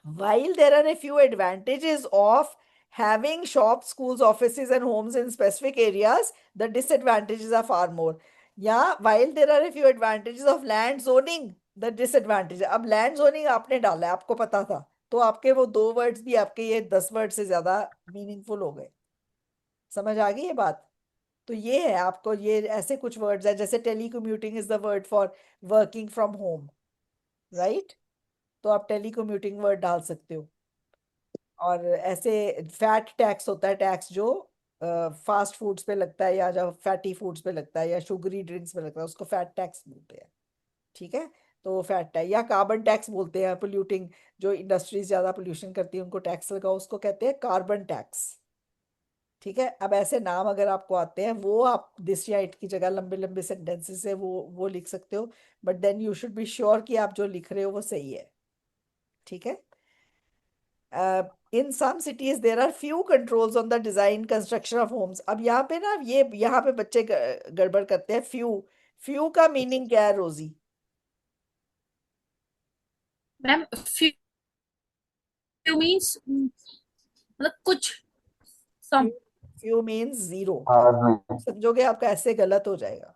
while there are a few advantages of having shops, schools, offices, and homes in specific areas, the disadvantages are far more. Yeah, while there are a few advantages of land zoning, the disadvantage। अब land zoning आपने डाला है, आपको पता था, तो आपके वो 2 वर्ड्स भी आपके ये 10 वर्ड से ज्यादा मीनिंगफुल हो गए। समझ आ गई ये बात? तो ये है, आपको ये ऐसे कुछ वर्ड्स है, जैसे telecommuting is the word for working from home, right? तो आप टेलीकम्यूटिंग वर्ड डाल सकते हो। और ऐसे फैट टैक्स होता है, टैक्स जो फास्ट फूड्स पे लगता है या जो फैटी फूड्स पे लगता है या शुगरी ड्रिंक्स पे लगता है, उसको फैट टैक्स बोलते हैं। ठीक है। तो वो फैट टैक्स या कार्बन टैक्स बोलते हैं, पोल्यूटिंग जो इंडस्ट्रीज ज्यादा पोल्यूशन करती है उनको टैक्स लगाओ, उसको कहते हैं कार्बन टैक्स। ठीक है। अब ऐसे नाम अगर आपको आते हैं वो आप दिस या इट की जगह लंबे लंबे सेंटेंसेस से वो लिख सकते हो, but then you should be sure कि आप जो लिख रहे हो वो सही है। ठीक है। In some cities there are few controls on the design construction of homes। अब यहाँ पे ना ये यहाँ पे बच्चे गड़बड़ करते हैं। फ्यू का मीनिंग क्या है रोजी? मैम फ्यू मीन्स मतलब कुछ few some. Few means zero. हाँ समझोगे आपका ऐसे गलत हो जाएगा।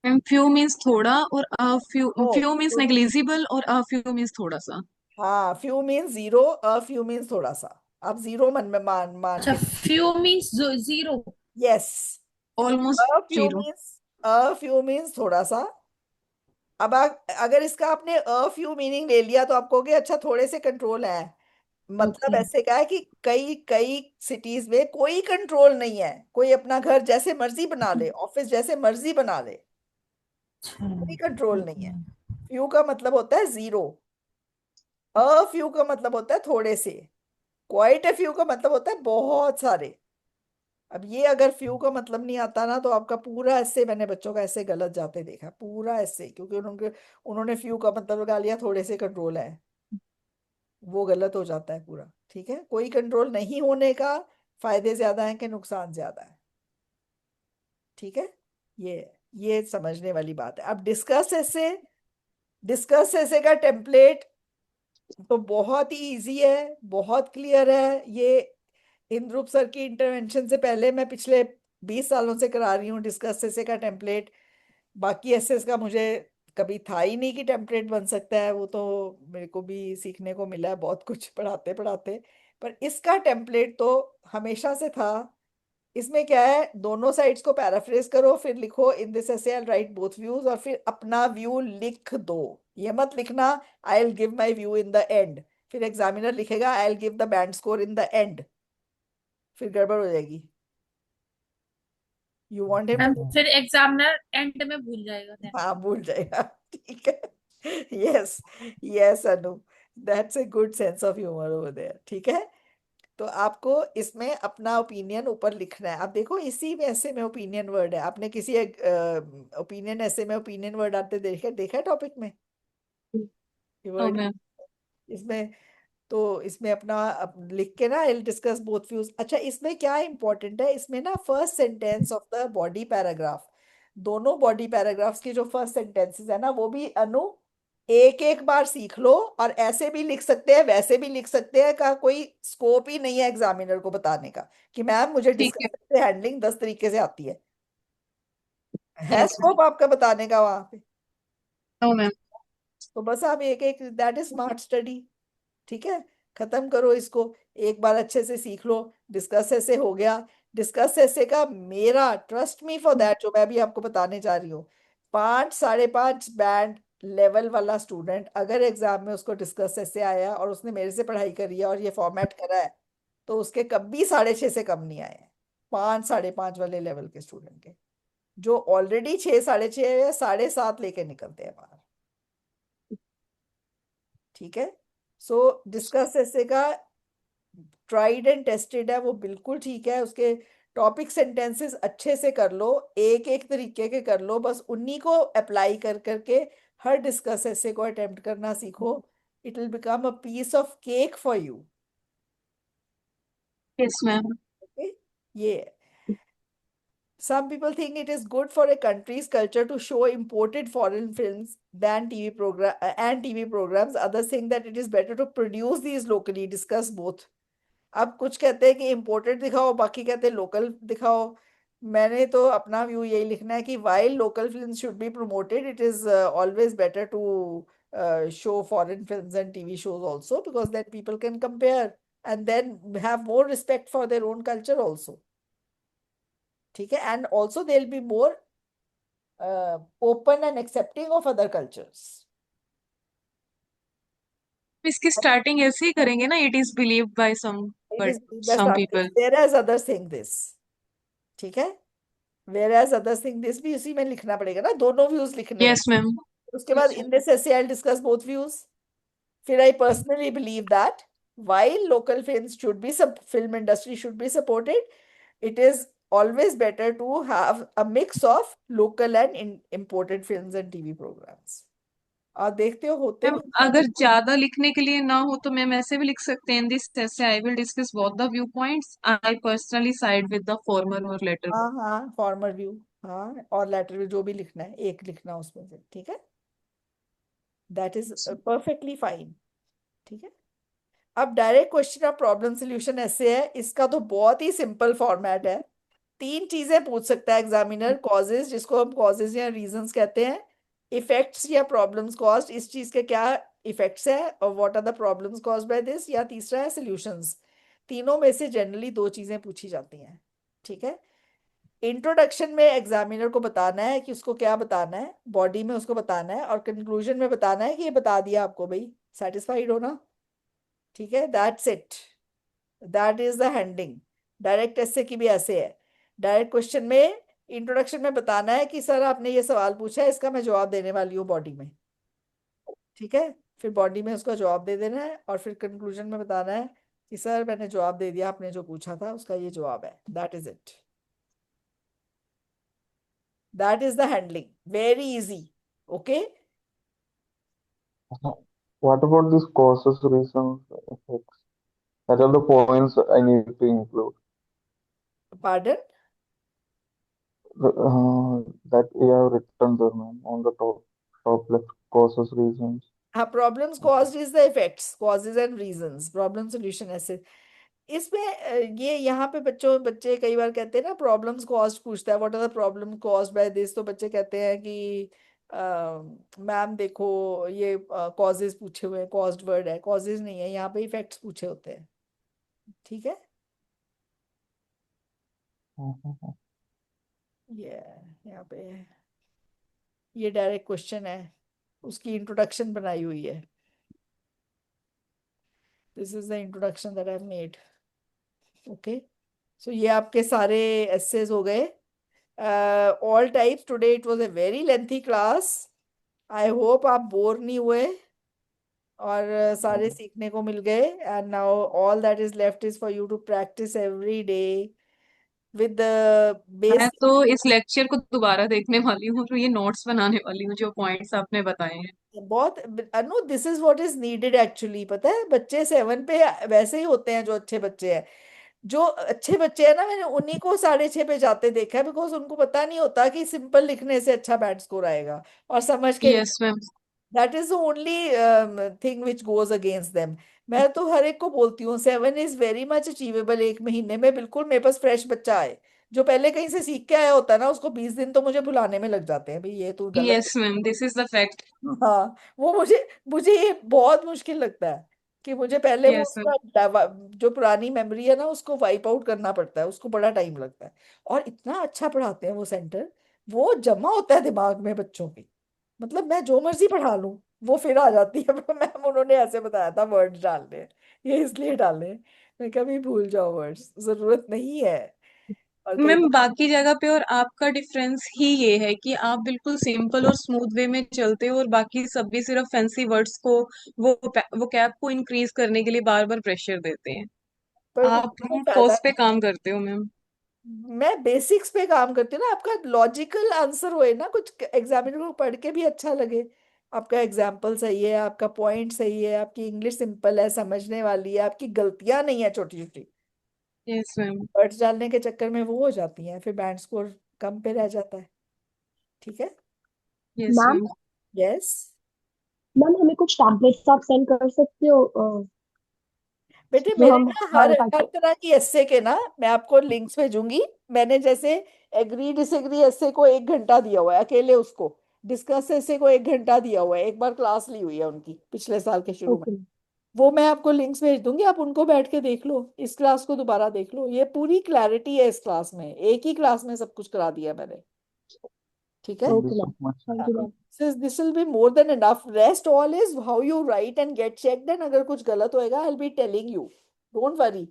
मैम फ्यू मीन्स थोड़ा और a few no, few means negligible और अ फ्यू मीन्स थोड़ा सा। हाँ, few means zero, a few means थोड़ा सा। आप जीरो मन में मान अच्छा, के। Few means zero. Yes. Almost zero. A few means थोड़ा सा। अब अगर इसका आपने अ फ्यू मीनिंग ले लिया तो आप कहोगे अच्छा थोड़े से कंट्रोल है। मतलब ओके। ऐसे क्या है कि कई कई सिटीज में कोई कंट्रोल नहीं है, कोई अपना घर जैसे मर्जी बना ले, ऑफिस जैसे मर्जी बना ले, कोई कंट्रोल नहीं है। फ्यू का मतलब होता है जीरो। अ फ्यू का मतलब होता है थोड़े से। क्वाइट अ फ्यू का मतलब होता है बहुत सारे। अब ये अगर फ्यू का मतलब नहीं आता ना तो आपका पूरा ऐसे, मैंने बच्चों का ऐसे गलत जाते देखा, पूरा ऐसे, क्योंकि उन्होंने फ्यू का मतलब लगा लिया थोड़े से कंट्रोल है, वो गलत हो जाता है पूरा। ठीक है। कोई कंट्रोल नहीं होने का फायदे ज्यादा है कि नुकसान ज्यादा है? ठीक है। ये समझने वाली बात है। अब डिस्कस ऐसे का टेम्पलेट तो बहुत ही इजी है, बहुत क्लियर है। ये इंद्रुप सर की इंटरवेंशन से पहले मैं पिछले 20 सालों से करा रही हूँ डिस्कस ऐसे का टेम्पलेट। बाकी एसेस का मुझे कभी था ही नहीं कि टेम्पलेट बन सकता है, वो तो मेरे को भी सीखने को मिला है बहुत कुछ पढ़ाते पढ़ाते। पर इसका टेम्पलेट तो हमेशा से था। इसमें क्या है, दोनों साइड्स को पैराफ्रेज करो, फिर लिखो in this essay I write both views, और फिर अपना व्यू लिख दो। ये मत लिखना I will give my view in the end, फिर एग्जामिनर लिखेगा I will give the band score in the end. फिर गड़बड़ हो जाएगी। You want him ma'am to, फिर एग्जामिनर एंड में भूल जाएगा then। हाँ भूल जाएगा। ठीक है, yes yes Anu, that's a good sense of humour over there. ठीक है, तो आपको इसमें अपना ओपिनियन ऊपर लिखना है। अब देखो इसी में ऐसे में ओपिनियन वर्ड है, आपने किसी ओपिनियन ऐसे में ओपिनियन वर्ड आते देखा देखा है टॉपिक में ये नो वर्ड मैम। इसमें? तो इसमें अपना लिख के ना, आई डिस्कस बोथ व्यूज। अच्छा, इसमें क्या इंपॉर्टेंट है, इसमें ना first sentence of the body paragraph, दोनों बॉडी पैराग्राफ्स की जो फर्स्ट सेंटेंसेस है ना, वो भी अनु एक एक बार सीख लो। और ऐसे भी लिख सकते हैं, वैसे भी लिख सकते हैं, का कोई स्कोप ही नहीं है एग्जामिनर को बताने का कि मैम मुझे ठीक है। डिस्कस हैंडलिंग 10 तरीके से आती है यस स्कोप आपका बताने का वहां पे? No ma'am. तो बस आप एक एक, दैट इज स्मार्ट स्टडी। ठीक है, खत्म करो इसको, एक बार अच्छे से सीख लो। डिस्कस ऐसे हो गया। डिस्कस ऐसे का मेरा, ट्रस्ट मी फॉर दैट, जो मैं भी आपको बताने जा रही हूँ, 5 5.5 बैंड लेवल वाला स्टूडेंट अगर एग्जाम में उसको डिस्कस ऐसे आया और उसने मेरे से पढ़ाई करी है और ये फॉर्मेट करा है, तो उसके कभी 6.5 से कम नहीं आए हैं। 5 5.5 वाले लेवल के स्टूडेंट के, जो ऑलरेडी 6 6.5 या 7.5 लेके निकलते हैं बाहर। ठीक है, सो डिस्कस ऐसे का ट्राइड एंड टेस्टेड है, वो बिल्कुल ठीक है। उसके टॉपिक सेंटेंसेस अच्छे से कर लो, एक एक तरीके के कर लो, बस उन्हीं को अप्लाई कर करके हर डिस्कस ऐसे को अटेम्प्ट करना सीखो। It will become a piece of cake for you. Yes ma'am. Okay, ये है। Some people think it is good for a country's culture to show imported foreign films than TV programs. Others think that it is better to produce these locally. Discuss both. अब कुछ कहते हैं कि imported दिखाओ, बाकी कहते हैं local दिखाओ। मैंने तो अपना व्यू यही लिखना है कि while local films should be promoted, it is always better to show foreign films and TV shows also, because then people can compare and then have more respect for their own culture also. ठीक है, and also they'll be more open and accepting of other cultures. इसकी starting ऐसे ही करेंगे ना, it is believed by some, It but is best some practice, people. whereas others think this. ठीक है, whereas others think this भी उसी में लिखना पड़ेगा ना, दोनों व्यूज लिखने हैं। Yes ma'am. उसके बाद in this essay I'll discuss both views. फिर I personally believe that while local films should be, film industry should be supported, it is always better to have a mix of local and imported films and TV programs. और देखते हो होते ma'am भी हैं। अगर ज्यादा लिखने के लिए ना हो तो मैम ऐसे भी लिख सकते हैं, इन this essay I will discuss both the view points, I personally side with the former और लेटर। हाँ हाँ, फॉर्मर व्यू, हाँ, और लेटर व्यू, जो भी लिखना है एक लिखना उसमें से। ठीक है, दैट इज परफेक्टली फाइन। ठीक है, अब direct question of problem solution ऐसे है, इसका तो बहुत ही सिंपल फॉर्मेट है। 3 चीजें पूछ सकता है एग्जामिनर, कॉजेज, जिसको हम कॉजेज या रीजंस कहते हैं, इफेक्ट्स या प्रॉब्लम्स कॉज्ड, इस चीज के क्या इफेक्ट्स है और what are the problems caused by this, या तीसरा है सॉल्यूशंस। तीनों में से जनरली 2 चीजें पूछी जाती हैं। ठीक है, इंट्रोडक्शन में एग्जामिनर को बताना है कि उसको क्या बताना है, बॉडी में उसको बताना है, और कंक्लूजन में बताना है कि ये बता दिया आपको भाई, सेटिस्फाइड हो ना? ठीक है, that's it, that is the handling. Direct ऐसे की भी ऐसे है। डायरेक्ट क्वेश्चन में इंट्रोडक्शन में बताना है कि सर आपने ये सवाल पूछा है, इसका मैं जवाब देने वाली हूँ बॉडी में। ठीक है, फिर बॉडी में उसका जवाब दे देना है, और फिर कंक्लूजन में बताना है कि सर मैंने जवाब दे दिया, आपने जो पूछा था उसका ये जवाब है। That is it, that is the handling, very easy. Okay, What about these causes, reasons, effects? That are the points I need to include. pardon? That we have written there, ma'am, on the top left, causes, reasons. हाँ, problems caused is the effects, causes and reasons, problem solution ऐसे। इसमें ये यहाँ पे बच्चे कई बार कहते हैं ना, प्रॉब्लम्स कॉज्ड पूछता है, what are the problem caused by this, तो बच्चे कहते हैं कि मैम देखो ये कॉजेज पूछे हुए हैं, कॉज्ड वर्ड है, कॉजेज नहीं है यहाँ पे, इफेक्ट्स पूछे होते हैं। ठीक है, Mhm. ये यहाँ पे ये डायरेक्ट क्वेश्चन है, उसकी इंट्रोडक्शन बनाई हुई है। This is the introduction that I've made. Okay. सो ये आपके सारे एसेस हो गए, all types. Today it was a very lengthy class. I hope आप बोर नहीं हुए और सारे सीखने को मिल गए। And now all that is left is for you to practise every day with the main basic. तो इस लेक्चर को दोबारा देखने वाली हूँ और ये नोट्स बनाने वाली हूँ जो पॉइंट्स आपने बताए हैं। बहुत अनु, this is what is needed actually. पता है बच्चे 7 पे वैसे ही होते हैं, जो अच्छे बच्चे हैं। जो अच्छे बच्चे हैं ना, मैंने उन्हीं को 6.5 पे जाते देखा है, बिकॉज उनको पता नहीं होता कि सिंपल लिखने से अच्छा बैड स्कोर आएगा, और समझ के yes ma'am. That is the only thing which goes against them. मैं तो हर एक को बोलती हूँ 7 इज वेरी मच अचीवेबल। एक महीने में बिल्कुल मेरे पास फ्रेश बच्चा आए, जो पहले कहीं से सीख के आया होता है ना, उसको 20 दिन तो मुझे भुलाने में लग जाते हैं, भाई ये तू गलत। Yes ma'am, this is the fact. हाँ, वो मुझे मुझे ये बहुत मुश्किल लगता है कि मुझे पहले वो यस मैम। उसका जो पुरानी मेमोरी है ना, उसको वाइप आउट करना पड़ता है, उसको बड़ा टाइम लगता है। और इतना अच्छा पढ़ाते हैं वो सेंटर, वो जमा होता है दिमाग में बच्चों के। मतलब मैं जो मर्जी पढ़ा लूं, वो फिर आ जाती है। मैम उन्होंने ऐसे बताया था वर्ड्स डालने हैं, ये इसलिए डालने हैं। मैं कभी भूल जाओ वर्ड्स, जरूरत नहीं है। और कई मैम बार बाकी जगह पे और आपका डिफरेंस ही ये है कि आप बिल्कुल सिंपल और स्मूथ वे में चलते हो और बाकी सब भी सिर्फ फैंसी वर्ड्स को वो कैप को इंक्रीज करने के लिए बार बार प्रेशर देते हैं। पर आप उसका कोई रूट फायदा कॉज पे नहीं। काम करते हो मैम। मैं बेसिक्स पे काम करती हूँ ना, आपका लॉजिकल आंसर होए ना, कुछ एग्जामिनर को पढ़ के भी अच्छा लगे। आपका एग्जाम्पल सही है, आपका पॉइंट सही है, आपकी इंग्लिश सिंपल है, समझने वाली है, आपकी गलतियां नहीं है छोटी छोटी। Yes ma'am. वर्ड्स डालने के चक्कर में वो हो जाती हैं, फिर बैंड स्कोर कम पे रह जाता है। ठीक है। Yes ma'am ma'am. Yes ma'am हमें कुछ टैबलेट्स आप सेंड कर सकते हो बेटे, जो मेरे हम ना हर हमारे हर ताकि तरह की एस्से के ना मैं आपको लिंक्स भेजूंगी। मैंने जैसे एग्री डिसएग्री एस्से को 1 घंटा दिया हुआ है अकेले, उसको डिस्कस एस्से को 1 घंटा दिया हुआ है, एक बार क्लास ली हुई है उनकी पिछले साल के शुरू में। ओके वो मैं आपको लिंक्स भेज दूंगी, आप उनको बैठ के देख लो, इस क्लास को दोबारा देख लो। ये पूरी क्लैरिटी है इस क्लास में, एक ही क्लास में सब कुछ करा दिया मैंने। ठीक है। Thank you okay ma'am, so much. Thank you ma'am. This will be more than enough. Rest all is how you write and get checked, and अगर कुछ गलत होएगा I'll be telling you, don't worry।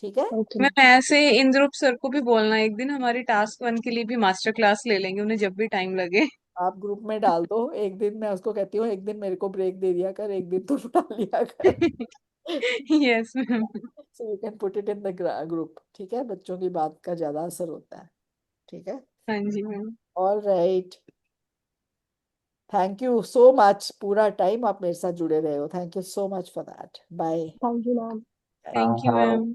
ठीक है। Okay ma'am ma'am. ऐसे इंद्रुप sir को भी बोलना एक दिन हमारी टास्क 1 के लिए भी मास्टर क्लास ले लेंगे उन्हें जब भी टाइम लगे। आप ग्रुप में डाल दो एक दिन, मैं उसको कहती हूँ एक दिन मेरे को ब्रेक दे दिया कर, एक दिन तू डाल लिया कर। Yes ma'am. So you can put it in the group. ठीक है, बच्चों की बात का ज्यादा असर होता है। ठीक है। हाँ जी ma'am. All right, thank you so much, पूरा टाइम आप मेरे साथ जुड़े रहे हो, thank you so much for that. Bye. Thank you ma'am. Thank you ma'am.